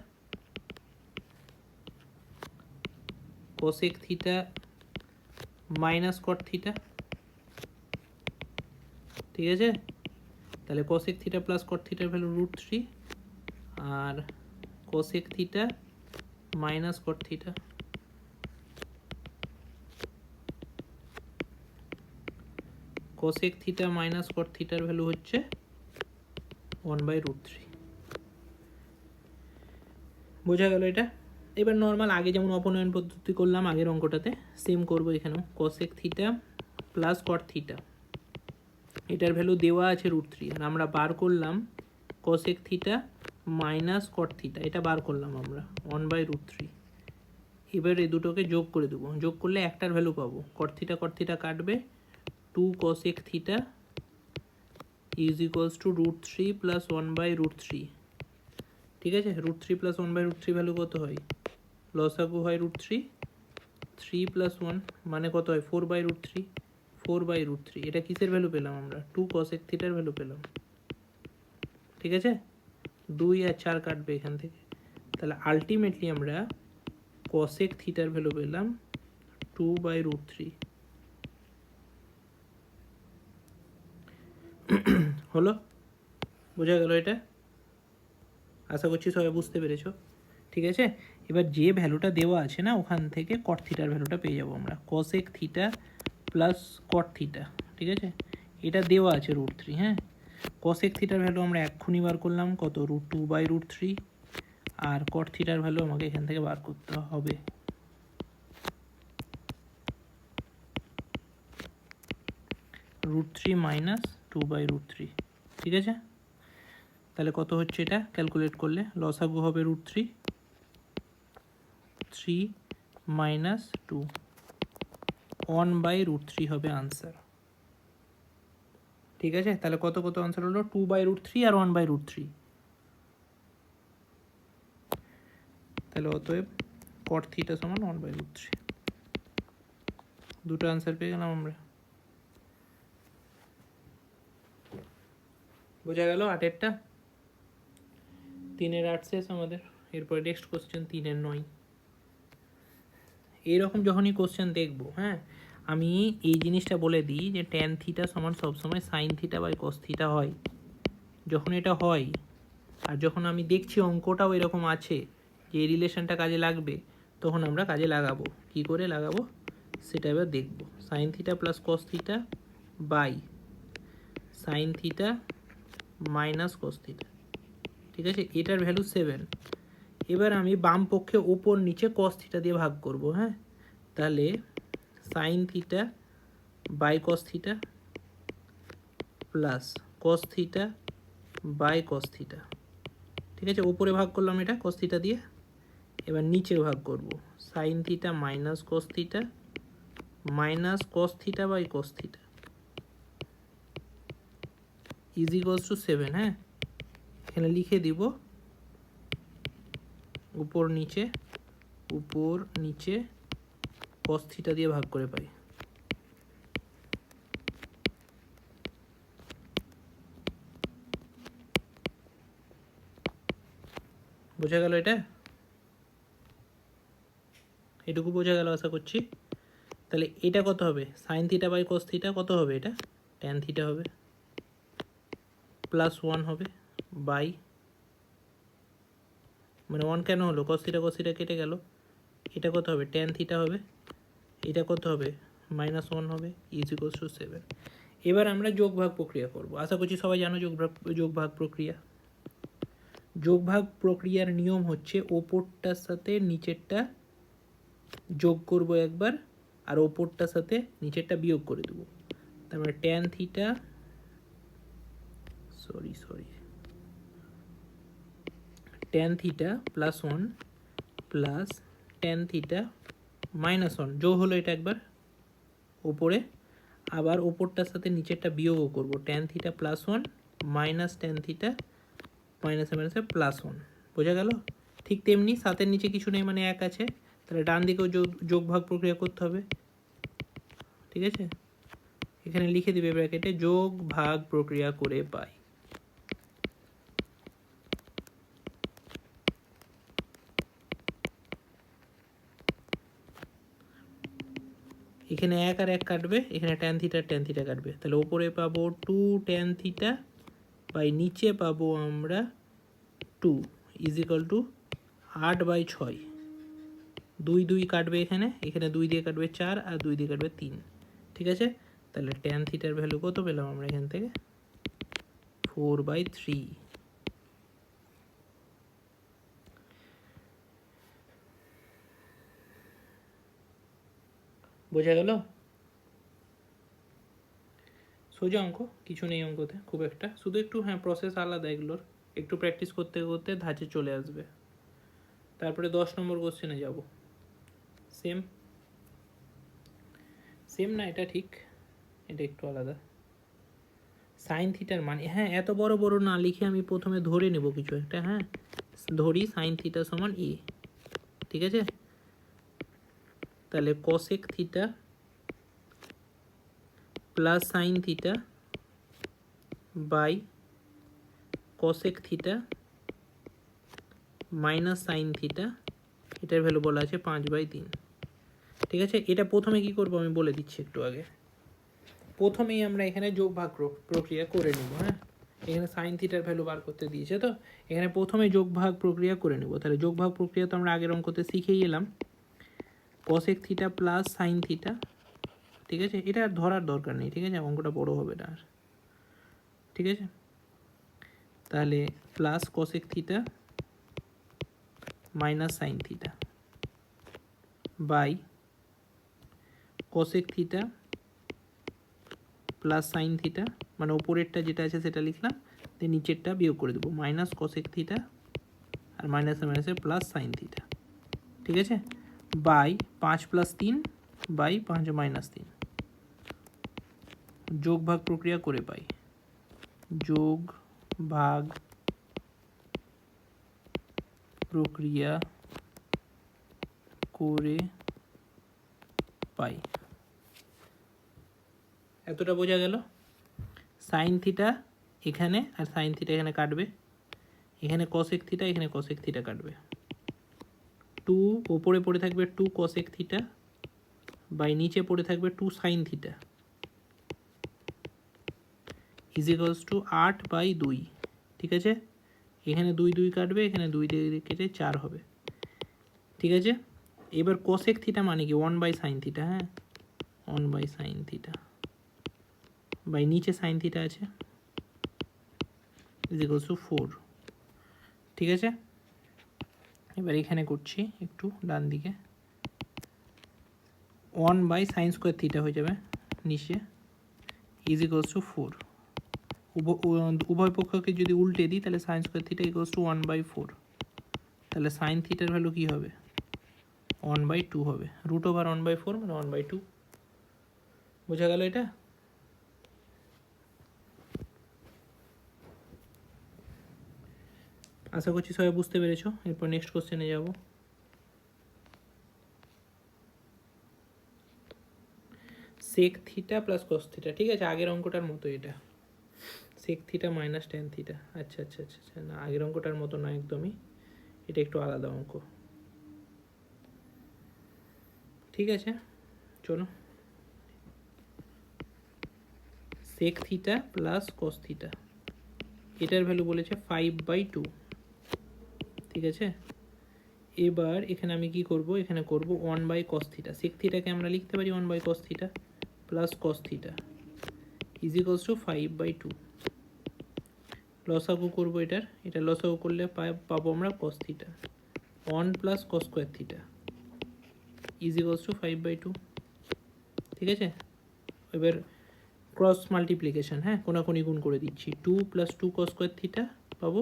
[SPEAKER 1] cosec theta minus cot theta. ঠিক আছে, তাহলে cosec থিটা প্লাস cot থিটার value √3 আর cosec theta minus cot theta. cosec theta minus cot থিটার value হচ্ছে 1/√3। বোঝা গেল এটা? এবার নর্মাল আগে যেমন অপনয়ন পদ্ধতি করলাম আগের অঙ্কটাতে, সেম করবো এখানেও। cosec theta plus cot theta, এটার ভ্যালু দেওয়া আছে √3, আর আমরা বার করলাম cosec theta minus cot theta, এটা বার করলাম আমরা 1/√3। এবার এই দুটোকে যোগ করে দেবো, যোগ করলে একটার ভ্যালু পাবো, cot থিটা কাটবে, 2 cosec theta is equals to √3 plus 1/√3। ঠিক আছে, √3 প্লাস 1/√3 ভ্যালু কত হয়, লসাগু হয় √3, 3 প্লাস 1 মানে কত হয় 4/√3, 4/√3। এটা কিসের ভ্যালু পেলাম আমরা, 2 cosec থিটার ভ্যালু পেলাম। ঠিক আছে, 2 আর 4 কাটবে এখান থেকে, তাহলে আলটিমেটলি আমরা cosec থিটার ভ্যালু পেলাম 2/√3। হলো, বোঝা গেল এটা? আশা করছি সবাই বুঝতে পেরেছো। ঠিক আছে, এবার যে ভ্যালুটা দেওয়া আছে না ওখান থেকে cot থিটার ভ্যালুটা পেয়ে যাবো আমরা, cosec theta plus cot theta. ঠিক আছে, এটা দেওয়া আছে √3। হ্যাঁ, cosec থিটার ভ্যালু আমরা এক্ষুনি বার করলাম কত, √2/√3, আর cot থিটার ভ্যালু আমাকে এখান থেকে বার করতে হবে, √3 মাইনাস 2/√3। ঠিক আছে, তাহলে কত হচ্ছে এটা ক্যালকুলেট করলে, লসাগু হবে √3, 3 মাইনাস 2, 1/√3 হবে আনসার। ঠিক আছে, তাহলে কত কত আনসার হলো, 2/√3 আর 1/√3। তাহলে অতএব cot থিটা সমান 1/√3। দুটো আনসার পেয়ে গেলাম আমরা। বোঝা গেল 8-এরটা? 3-এর 8 শেষ আমাদের। এরপরে নেক্সট কোশ্চেন 3-এর 9। এইরকম যখনই কোশ্চেন দেখবো, হ্যাঁ, আমি এই জিনিসটা বলে দিই যে tan থিটা সমান সবসময় sin theta by cos theta হয়। যখন এটা হয় আর যখন আমি দেখছি অঙ্কটাও এরকম আছে যে এই রিলেশনটা কাজে লাগবে, তখন আমরা কাজে লাগাবো। কি করে লাগাবো সেটা এবার দেখবো। sin theta plus cos theta by sin theta minus cos theta. ঠিক আছে, এটার ভ্যালু 7। এবার আমি বাম পক্ষে ওপর নিচে cos থিটা দিয়ে ভাগ করব। হ্যাঁ, তাহলে sine theta by cos theta plus cos theta by cos theta. ঠিক আছে, উপরে ভাগ করলাম এটা কস থিটা দিয়ে, এবার নিচে ভাগ করব sine theta minus cos theta minus cos theta by cos theta is equals to 7। হ্যাঁ, এখানে লিখে দিব উপর নিচে কস থিটা দিয়ে ভাগ করে পাই। বোঝা গেল? এটুকু বোঝা গেল আশা করছি। তাহলে এটা কত হবে? Sine theta by cos theta কত হবে? এটা ট্যান থিটা হবে, প্লাস 1 হবে বাই, মানে 1 কেন হলো? কস থিটা কেটে গেল। এটা কত হবে? ট্যান থিটা হবে। এটা কত হবে? -1 হবে, ইজ ইকুয়ালস টু 7। এবার আমরা যোগ ভাগ প্রক্রিয়া করব। আশা করছি সবাই জানো যোগ ভাগ প্রক্রিয়া। যোগ ভাগ প্রক্রিয়ার নিয়ম হচ্ছে ওপরটার সাথে নিচেরটা যোগ করব একবার, আর ওপরটার সাথে নিচেরটা বিয়োগ করে দেবো। তার মানে tan theta tan theta plus 1 plus tan theta minus 1 যোগ হলো এটা একবার ওপরে, আবার ওপরটার সাথে নিচেরটা বিয়োগও করব। Tan theta plus 1 minus tan theta মাইনাসে মাইনাসে প্লাস 1। বোঝা গেল? ঠিক তেমনি সাতের নিচে কিছু নেই, মানে 1 আছে, তাহলে ডান দিকেও যোগ ভাগ প্রক্রিয়া করতে হবে। ঠিক আছে, এখানে লিখে দিবে ব্র্যাকেটে যোগ ভাগ প্রক্রিয়া করে পাই। এখানে 1 আর 1 কাটবে, এখানে ট্যান থিটা কাটবে, তাহলে ওপরে পাবো 2 ট্যান থিটা বাই নিচে পাবো আমরা 2 ইজ ইকাল টু 8/6। 2 কাটবে, এখানে 2 দিয়ে কাটবে 4 আর 2 দিয়ে কাটবে 3। ঠিক আছে, তাহলে ট্যান থিটার ভ্যালু কত পেলাম আমরা এখান থেকে? 4/3। বোঝা গেল? সোজা অঙ্ক, কিছু নেই অঙ্কতে খুব একটা, শুধু একটু হ্যাঁ প্রসেস আলাদা, এগুলোর একটু প্র্যাকটিস করতে করতে ধাঁচে চলে আসবে। তারপরে 10 নম্বর কোশ্চেনে যাব। সেম না, এটা ঠিক, এটা একটু আলাদা। সাইন থিটার মানে, হ্যাঁ এত বড় বড় না লিখে আমি প্রথমে ধরে নেব কিছু একটা। হ্যাঁ, ধরি সাইন থিটা সমান এ। ঠিক আছে, তাহলে cosec theta plus sine theta by cosec theta minus sine theta, এটার ভ্যালু বলা আছে 5/3। ঠিক আছে, এটা প্রথমে কি করব আমি বলে দিচ্ছি একটু আগে। প্রথমেই আমরা এখানে যোগ ভাগ প্রক্রিয়া করে নেব। হ্যাঁ, এখানে সাইন থিটার ভ্যালু বার করতে দিয়েছে, তো এখানে প্রথমে যোগ ভাগ প্রক্রিয়া করে নেব। তাহলে যোগ ভাগ প্রক্রিয়া তো আমরা আগের অঙ্কতে শিখেই এলাম, cosec theta plus sine theta. ঠিক আছে, এটা আর ধরার দরকার নেই। ঠিক আছে, অঙ্কটা বড় হবে না আর। ঠিক আছে, তাহলে plus cosec theta minus sine theta by cosec theta plus sine theta, মানে ওপরেরটা যেটা আছে সেটা লিখলাম, দিয়ে নিচেরটা বিয়োগ করে দেবো, মাইনাস কসেক থিটা আর মাইনাসে মাইনাসে প্লাস সাইন থিটা। ঠিক আছে, বাই 5 + 3 বাই 5 - 3। যোগ ভাগ প্রক্রিয়া করে পাই, যোগ ভাগ প্রক্রিয়া করে পাই। এতটা বোঝা গেল? সাইন থিটা এখানে আর সাইন থিটা এখানে কাটবে, এখানে কসেক থিটা এখানে কসেক থিটা কাটবে, 2 ওপরে পড়ে থাকবে 2 কসেক থিটা বাই নিচে পড়ে থাকবে 2 sine theta is equals two 8/2। ঠিক আছে, এখানে 2 কাটবে, এখানে 2 দিয়ে কেটে 4 হবে। ঠিক আছে, এবার কসেক থিটা মানে কি 1/sin থিটা। হ্যাঁ, 1/sin থিটা বাই নিচে সাইন থিটা আছে ইজ ইকুয়ালস টু 4। ঠিক আছে, এবার এখানে করছি একটু ডান দিকে, 1/sin স্কোয়ার থিটা হয়ে যাবে নিচে ইজ ইকুয়ালস টু 4। উভয় পক্ষকে যদি উল্টে দিই তাহলে sign square theta equals two 1/4। তাহলে সাইন থিটার ভ্যালু কী হবে 1/2 হবে, √1/4 মানে 1/2। বোঝা গেল এটা? আশা করছি সবাই বুঝতে পেরেছো। এরপর নেক্সট কোশ্চেনে যাব। Sec theta plus cos theta, ঠিক আছে, আগের অঙ্কটার মতো এটা। Sec theta minus tan theta, আচ্ছা আচ্ছা আচ্ছা আচ্ছা, না আগের অঙ্কটার মতো না একদমই, এটা একটু আলাদা অঙ্ক। ঠিক আছে, চলো। Sec theta plus cos theta, এটার ভ্যালু বলেছে 5/2, ঠিক আছে। এবার এখানে আমি কি করব, এখানে করব 1/cos থিটা। সেক থিটাকে আমরা লিখতে পারি 1/cos theta plus cos theta is equals two 5/2। লসাগু করবো এটার, এটা লসাগু করলে পাবো আমরা cos theta 1 plus cos square theta is equals two 5/2, ঠিক আছে। এবার ক্রস মাল্টিপ্লিকেশান, হ্যাঁ, কোনাকুনি গুণ করে দিচ্ছি, 2 + 2 cos স্কোয়ার থিটা পাবো,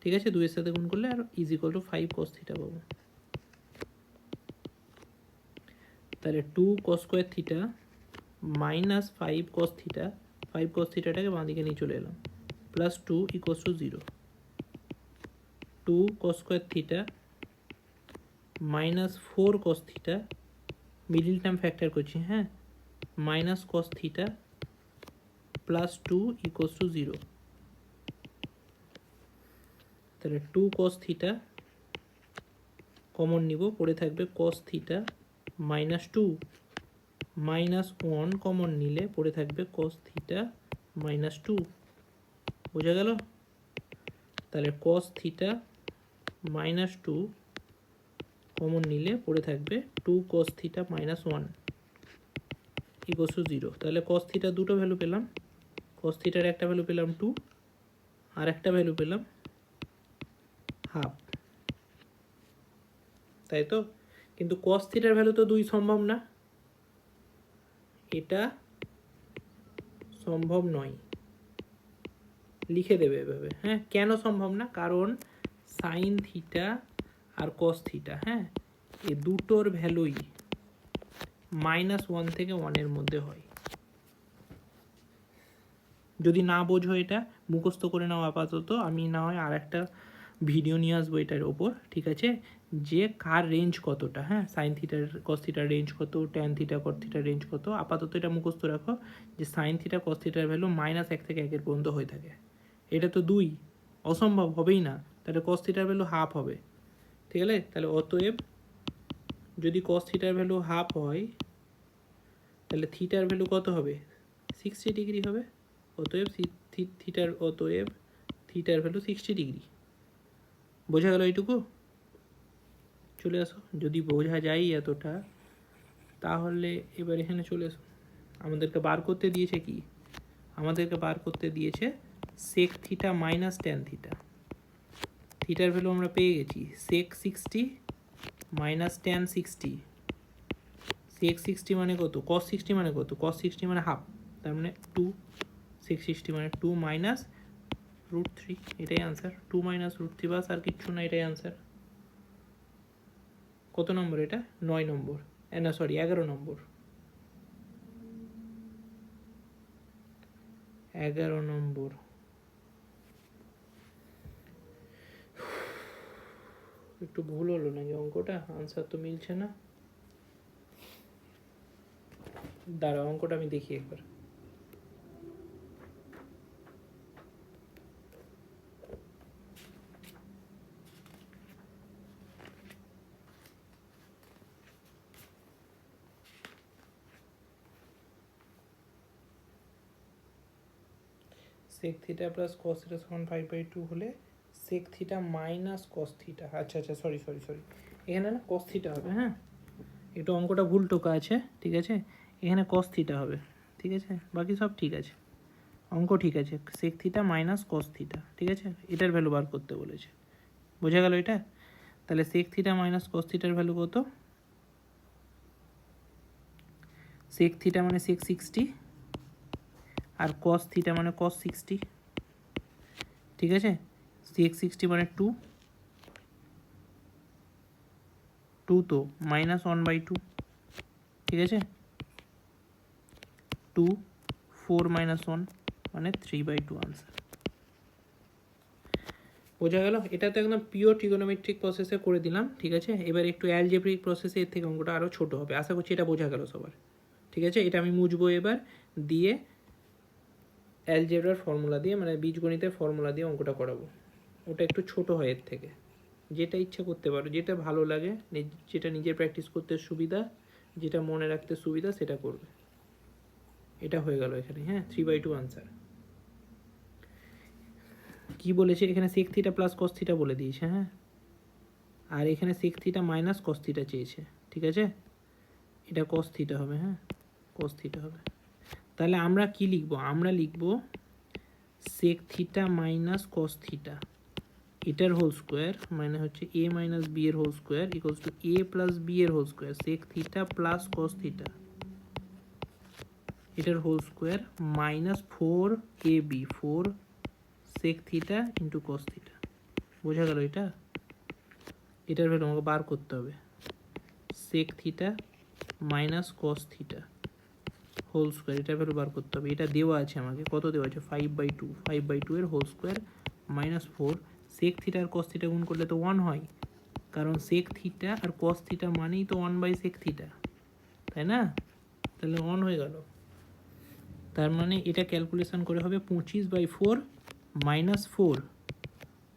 [SPEAKER 1] ঠিক আছে, 2 এর সাথে গুণ করলে আর is equal to 5 cos theta পাবো। তাহলে 2 cos square theta minus 5 cos theta, 5 cos থিটাটাকে বাঁ দিকে নিয়ে চলে এলাম, plus 2 equals to 0। 2 cos square theta minus 4 cos theta, middle term factor করছি, হ্যাঁ, minus cos theta plus 2 equals to 0। তাহলে 2 cos থিটা কমন নিব, পড়ে থাকবে cos theta minus 2 minus 1 common নিলে পড়ে থাকবে cos থিটা মাইনাস 2। বোঝা গেল? তাহলে cos থিটা মাইনাস 2 কমন নিলে পড়ে থাকবে 2 cos theta minus 1 equals to 0। তাহলে cos থিটা দুটো ভ্যালু পেলাম, cos থিটার একটা ভ্যালু পেলাম 2 আর একটা ভ্যালু পেলাম হাফ, তাই তো। কিন্তু cos থিটার ভ্যালু তো 2 সম্ভব না, এটা সম্ভব নয়, লিখে দেবে এভাবে, হ্যাঁ। কেন সম্ভব না? কারণ সাইন থিটা আর cos থিটা, হ্যাঁ, এই দুটোর ভ্যালুই -1 থেকে 1 এর মধ্যে হয়। যদি না বোঝো এটা মুখস্থ করে নাও আপাতত, আমি না হয় আর একটা ভিডিও নিয়ে আসবো এটার ওপর, ঠিক আছে, যে কার রেঞ্জ কতটা, হ্যাঁ, সাইন থিটার কস থিটার রেঞ্জ কত, ট্যান থিটা কট থিটার রেঞ্জ কত। আপাতত এটা মুখস্থ রাখো যে সাইন থিটা কস থিটার ভ্যালু -1 থেকে 1 পর্যন্ত হয়ে থাকে। এটা তো 2 অসম্ভব, হবেই না। তাহলে কস থিটার ভ্যালু হাফ হবে, ঠিক আছে। তাহলে অতএব যদি কস থিটার ভ্যালু হাফ হয় তাহলে থিটার ভ্যালু কত হবে? 60 ডিগ্রি হবে। অতএব থিটার ভ্যালু 60 ডিগ্রি। বোঝা গেল এইটুকু? চলে আসো, যদি বোঝা যায় এতটা তাহলে এবার এখানে চলে আসো। আমাদেরকে বার করতে দিয়েছে কি? আমাদেরকে বার করতে দিয়েছে sec theta minus tan theta. থিটার ভ্যালু আমরা পেয়ে গেছি, সেক 60 মাইনাস ট্যান 60। সেক 60 মানে কত, কস 60 মানে কত, কস 60 মানে হাফ, তার মানে 2, সেক 60 মানে 2 মাইনাস √3, এটাই আনসার। 2 মাইনাস √3, বাস আর কিচ্ছু না, এটাই আনসার। কত নম্বর এটা? 9 নম্বর, না সরি 11 নম্বর। 11 নম্বর। একটু ভুল হলো নাকি অঙ্কটা? আনসার তো মিলছে না, দাঁড়াও অঙ্কটা আমি দেখি একবার। Sec theta plus cos theta সমান 5/2 হলে sec theta minus cos theta, আচ্ছা আচ্ছা সরি, এখানে না কস থিটা হবে, হ্যাঁ, একটু অঙ্কটা ভুল টোকা আছে, ঠিক আছে। এখানে কস থিটা হবে, ঠিক আছে, বাকি সব ঠিক আছে, অঙ্ক ঠিক আছে। Sec theta minus cos theta, ঠিক আছে, এটার ভ্যালু বার করতে বলেছে। বোঝা গেল এটা? তাহলে সেক থিটা মাইনাস কস থিটার ভ্যালু কত? সেক থিটা মানে সেক 60 আর কস থিটা মানে কস 60, ঠিক আছে। সেক 60 মানে 2, তো -1/2, ঠিক আছে। 2 4 - 1 মানে 3/2 আনসার। বোঝা গেল? এটা তো একদম পিওর ট্রিগোনোমেট্রিক প্রসেসে করে দিলাম, ঠিক আছে। এবার একটু অ্যালজেব্রিক প্রসেসে এর থেকে অঙ্কটা আরও ছোটো হবে, আশা করছি এটা বোঝা গেল সবার, ঠিক আছে। এটা আমি মুছবো এবার, দিয়ে অ্যালজেব্রার ফর্মুলা দিয়ে মানে বীজগণিতের ফর্মুলা দিয়ে অঙ্কটা করাবো। ওটা একটু ছোট হয় এর থেকে, যেটা ইচ্ছা করতে পারো, যেটা ভালো লাগে, যেটা নিজের প্র্যাকটিস করতে সুবিধা, যেটা মনে রাখতে সুবিধা সেটা করবে। এটা হয়ে গেল এখানে, হ্যাঁ, 3/2 আনসার। কি বলেছে এখানে? Sec theta plus cos theta বলে দিয়েছে, হ্যাঁ, আর এখানে sec theta minus cos theta চেয়েছে, ঠিক আছে। এটা কস থিটা হবে, হ্যাঁ, কস থিটা হবে। তাহলে আমরা কি লিখব? আমরা লিখব sec theta minus cos theta, এটার হোল স্কোয়ার মানে হচ্ছে a মাইনাস বি এর whole square equals to a plus B এর whole square, sec theta plus cos theta এটার whole square minus 4ab 4 sec theta into cos theta. বোঝা গেল? এটার value আমাকে বার করতে হবে, sec theta minus cos theta whole square, এটার ভ্যালু বার করতে হবে। এটা দেওয়া আছে আমাকে, কত দেওয়া আছে? 5/2, 5/2 এর whole square minus 4 sec theta আর কস থিটা গুণ করলে তো 1 হয়, কারণ সেক থিটা আর কস থিটা মানেই তো 1/সেক থিটা, তাই না? তাহলে 1 হয়ে গেল। তার মানে এটা ক্যালকুলেশন করে হবে 25/4 মাইনাস 4,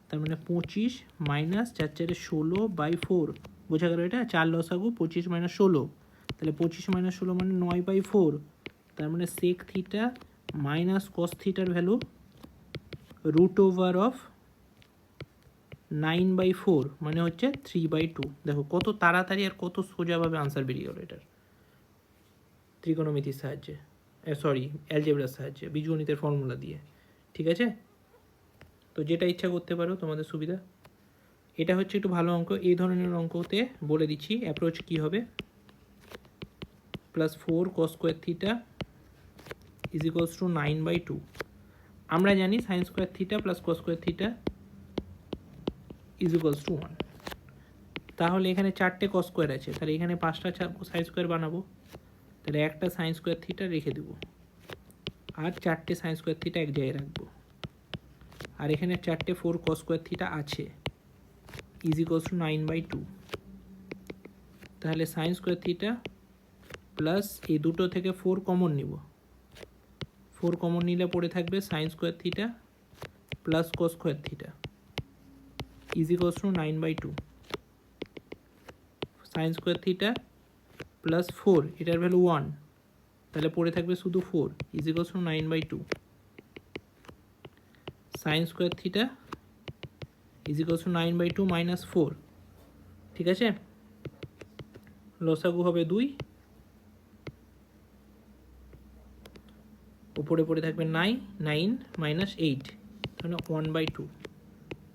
[SPEAKER 1] তার মানে 25 মাইনাস 4 4 16/4। বোঝা গেল? এটা 4 লসাগু 25 মাইনাস 16, তাহলে 25 মাইনাস 16 মানে 9/4। তার মানে সেক থিটা মাইনাস কস থিটার ভ্যালু √ওভার অফ 9/4 মানে হচ্ছে 3/2। দেখো কত তাড়াতাড়ি আর কত সোজাভাবে আনসার বেরিয়ে গেল এটার, ত্রিকোণমিতির সাহায্যে, সরি অ্যালজেব্রার সাহায্যে, বীজগণিতের ফর্মুলা দিয়ে, ঠিক আছে। তো যেটা ইচ্ছা করতে পারো, তোমাদের সুবিধা। এটা হচ্ছে একটু ভালো অঙ্ক। এই ধরনের অঙ্কতে বলে দিচ্ছি অ্যাপ্রোচ কী হবে। +4 cos square theta is equals two 9/2। আমরা জানি sine square theta plus cos square theta is equals to 1। তাহলে এখানে 4টে কস স্কোয়ার আছে, তাহলে এখানে 5টা সাইন স্কোয়ার বানাবো, তাহলে একটা সাইন স্কোয়ার থিটা রেখে দেবো, আর 4টে সাইন স্কোয়ার থিটা এক জায়গায় রাখবো, আর এখানে 4টে 4 কস স্কোয়ার থিটা আছে ইজ ইকুয়ালস টু 9/2। তাহলে সাইন স্কোয়ার থিটা প্লাস এই দুটো থেকে 4 কমন নিব, 4 কমন নিলে পড়ে থাকবে sign square theta plus cos square theta is equals two 9/2। Sign square theta plus 4 এটার ভ্যালু 1, তাহলে পড়ে থাকবে শুধু 4 is equals two 9/2। Sign square theta is equals two 9/2 minus 4, ঠিক আছে। লসাগু হবে 2, উপরে পড়ে থাকবে 9, 9 মাইনাস 8 তাহলে 1/2,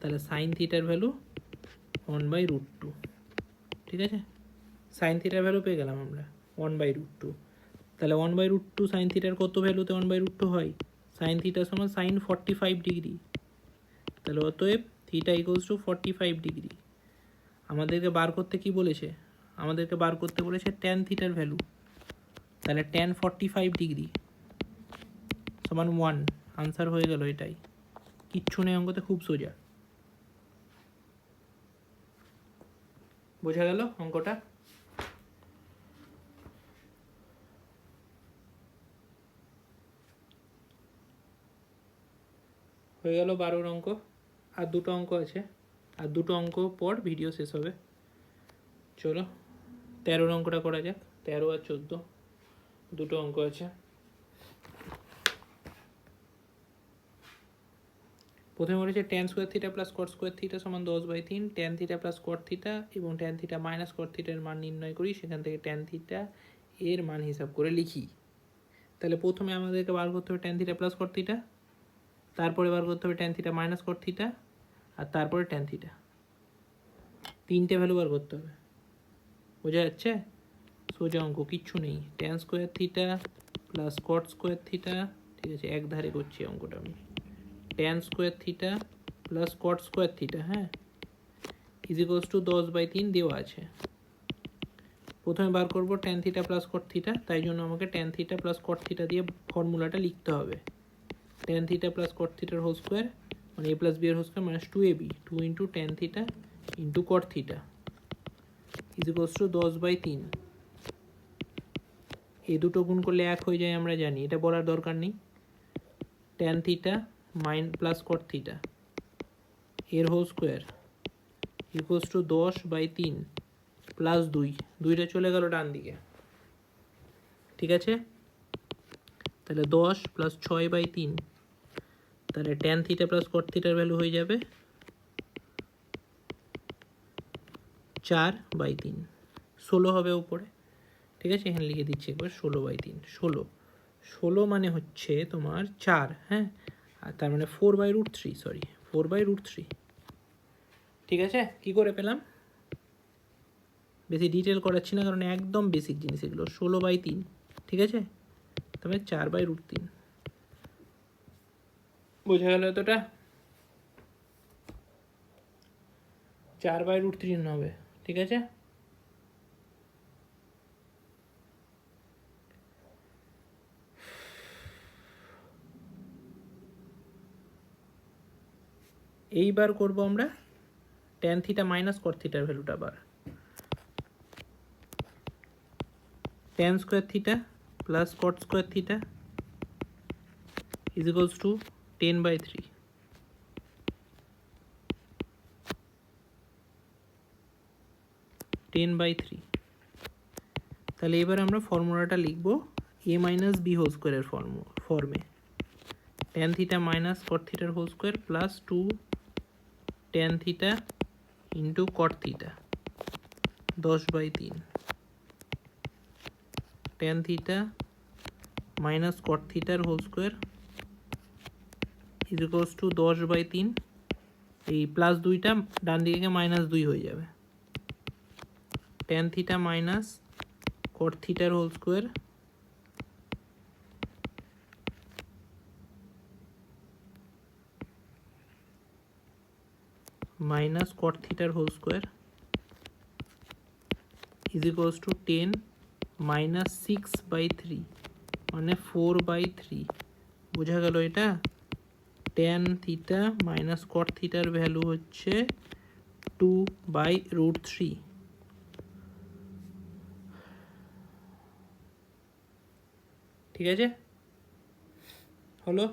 [SPEAKER 1] তাহলে সাইন থিটার ভ্যালু 1/√2, ঠিক আছে। সাইন থিটার ভ্যালু পেয়ে গেলাম আমরা 1/√2। তাহলে 1/√2 সাইন থিটার কত ভ্যালুতে 1/√2 হয়? সাইন থিটা সমান সাইন 45 ডিগ্রি, তাহলে অতএব থিটা ইকুয়ালস টু 45 ডিগ্রি। আমাদেরকে বার করতে কি বলেছে? আমাদেরকে বার করতে বলেছে ট্যান থিটার ভ্যালু, তাহলে ট্যান 45 ডিগ্রি সমান 1, আনসার হয়ে গেল এটাই। কিচ্ছু নেই অঙ্কতে, খুব সোজা। বোঝা গেল অঙ্কটা? হয়ে গেল 12 অঙ্ক। আর দুটো অঙ্ক আছে, আর দুটো অঙ্ক পর ভিডিও শেষ হবে। চলো 13 অঙ্কটা করা যাক। 13 আর 14 দুটো অঙ্ক আছে। প্রথমে বলেছে tan square theta plus cot square theta সমান 10/3, tan theta plus cot theta এবং ট্যান থিটা মাইনাস কট থিটার মান নির্ণয় করি, সেখান থেকে ট্যান থিটা এর মান হিসাব করে লিখি। তাহলে প্রথমে আমাদেরকে বার করতে হবে tan theta plus cot theta, তারপরে বার করতে হবে tan theta minus cot theta, আর তারপরে ট্যান থিটা। 3টে ভ্যালু বার করতে হবে, বোঝা যাচ্ছে? সোজা অঙ্ক, কিচ্ছু নেই। Tan square theta plus cot square theta, ঠিক আছে, এক ধারে করছি অঙ্কটা আমি। Tan square theta plus cot square theta, হ্যাঁ, ইজ ইকুয়ালস টু 10/3 দেওয়া আছে। প্রথমে বার করবো tan theta plus cot theta, তাই জন্য আমাকে tan theta plus cot theta দিয়ে ফর্মুলাটা লিখতে হবে। ট্যান থিটা প্লাস কট থিটার হোল স্কোয়ার মানে a প্লাস বি এর whole square minus 2ab, 2 into tan theta into cot theta is equals to 10/3। এই দুটো গুণ করলে 1 হয়ে যায় আমরা জানি, এটা বলার দরকার নেই। Tan theta plus cot theta এর whole square equals to 10/3 plus 2টা চলে গেল ডান দিকে, ঠিক আছে। তাহলে 10 প্লাস 6/3, তাহলে ট্যান থিটা প্লাস কট থিটার ভ্যালু হয়ে যাবে 4/3, 16 হবে উপরে, ঠিক আছে। এখানে লিখে দিচ্ছি একবার 16/3, 16 মানে হচ্ছে তোমার 4, হ্যাঁ, আর তার মানে 4/√3, সরি 4/√3, ঠিক আছে। কি করে পেলাম? বেশি ডিটেল করাচ্ছি না, কারণ একদম বেসিক জিনিস এগুলো। 16/3, ঠিক আছে, তবে 4/√3, বোঝা গেল এতটা? 4/√3 হবে, ঠিক আছে। এইবার করব আমরা ট্যান থিটা মাইনাস কট থিটার ভ্যালুটা বার। Tan square theta plus cot square theta is equals to 10/3, তাহলে এবার আমরা ফর্মুলাটা লিখব a মাইনাস বি হোল স্কোয়ারের ফর্মে। ট্যান থিটা মাইনাস কট থিটার whole square plus 2 tan theta into cot theta 10/3, tan theta minus cot থিটার whole square is equals to 10/3, এই প্লাস 2টা ডান দিকে -2 হয়ে যাবে। ট্যান থিটা মাইনাস কট থিটার হোল স্কোয়ার মাইনাস কট থিটার whole square is equals to 10 minus 6/3 মানে 4/3, বোঝা গেল এটা। ট্যান থিটা মাইনাস কট থিটার ভ্যালু হচ্ছে 2/√3, ঠিক আছে, হলো।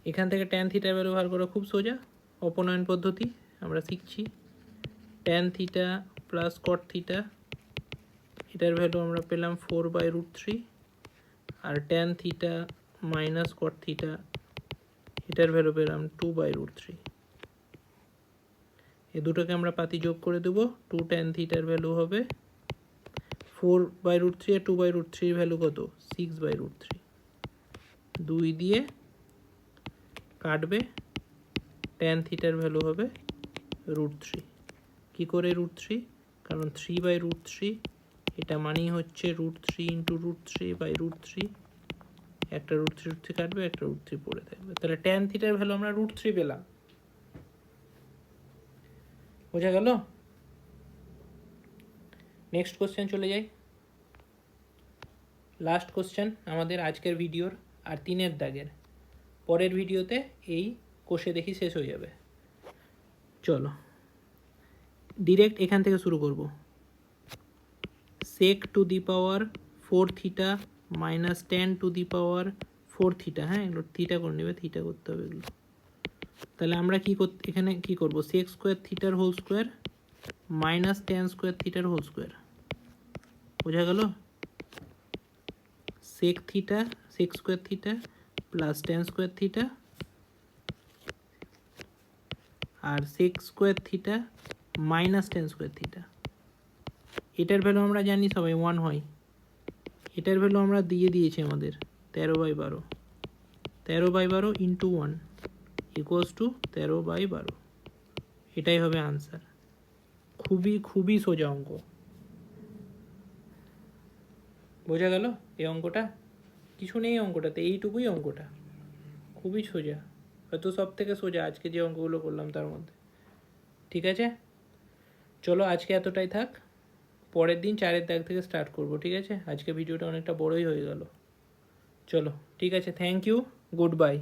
[SPEAKER 1] এখান থেকে ট্যান থিটার ভ্যালু বার করা খুব সোজা, অপনয়ন পদ্ধতি আমরা শিখছি। Tan theta plus cot theta, এটার ভ্যালু আমরা পেলাম 4/√3, আর tan theta minus cot theta এটার ভ্যালু পেলাম 2/√3। এই দুটোকে আমরা পাতি যোগ করে দেবো, 2 ট্যান থিটার ভ্যালু হবে 4/√3 আর 2/√3 ভ্যালু কত? 6/√3, 2 দিয়ে কাটবে, ট্যান থিটার ভ্যালু হবে √3। কী করে √3? কারণ 3/√3, এটা মানেই হচ্ছে √3 ইন্টু √3/√3, একটা √3 কাটবে, একটা √3 পড়ে থাকবে, তাহলে ট্যান থিটার ভ্যালু আমরা √3 পেলাম, বোঝা গেল। নেক্সট কোশ্চেন চলে যাই। লাস্ট কোশ্চেন আমাদের আজকের ভিডিওর আর 3-এর দাগের, পরের ভিডিওতে এই কোষে দেখি শেষ হয়ে যাবে। চলো ডিরেক্ট এখান থেকে শুরু করব। sec to the power 4 theta minus tan to the power 4 theta, হ্যাঁ, এগুলো থিটা করে নেবে, থিটা করতে হবে এগুলো। তাহলে আমরা এখানে কি করব? sec স্কোয়ার থিটার whole square minus tan square থিটার হোল স্কোয়ার, বোঝা গেল। sec square theta plus tan square theta আর sec square theta minus tan square theta, এটার ভ্যালু আমরা জানি সবাই 1 হয়। এটার ভ্যালু আমরা দিয়েছি আমাদের 13/12, 13/12 ইন্টু 1 ইকুয়ালস টু 13/12, এটাই হবে আনসার। খুবই সোজা অঙ্ক। বোঝা গেল এই অঙ্কটা? কিছু নেই অঙ্কটাতে, এইটুকুই অঙ্কটা, খুবই সোজা, হয়তো সব থেকে সোজা আজকে যে অঙ্কগুলো করলাম তার মধ্যে। ঠিক আছে, চলো আজকে এতটাই থাক, পরের দিন 4-এর দাগ থেকে স্টার্ট করব। ঠিক আছে, আজকে ভিডিওটা অনেকটা বড়ই হয়ে গেল। চলো ঠিক আছে, থ্যাংক ইউ, গুড বাই।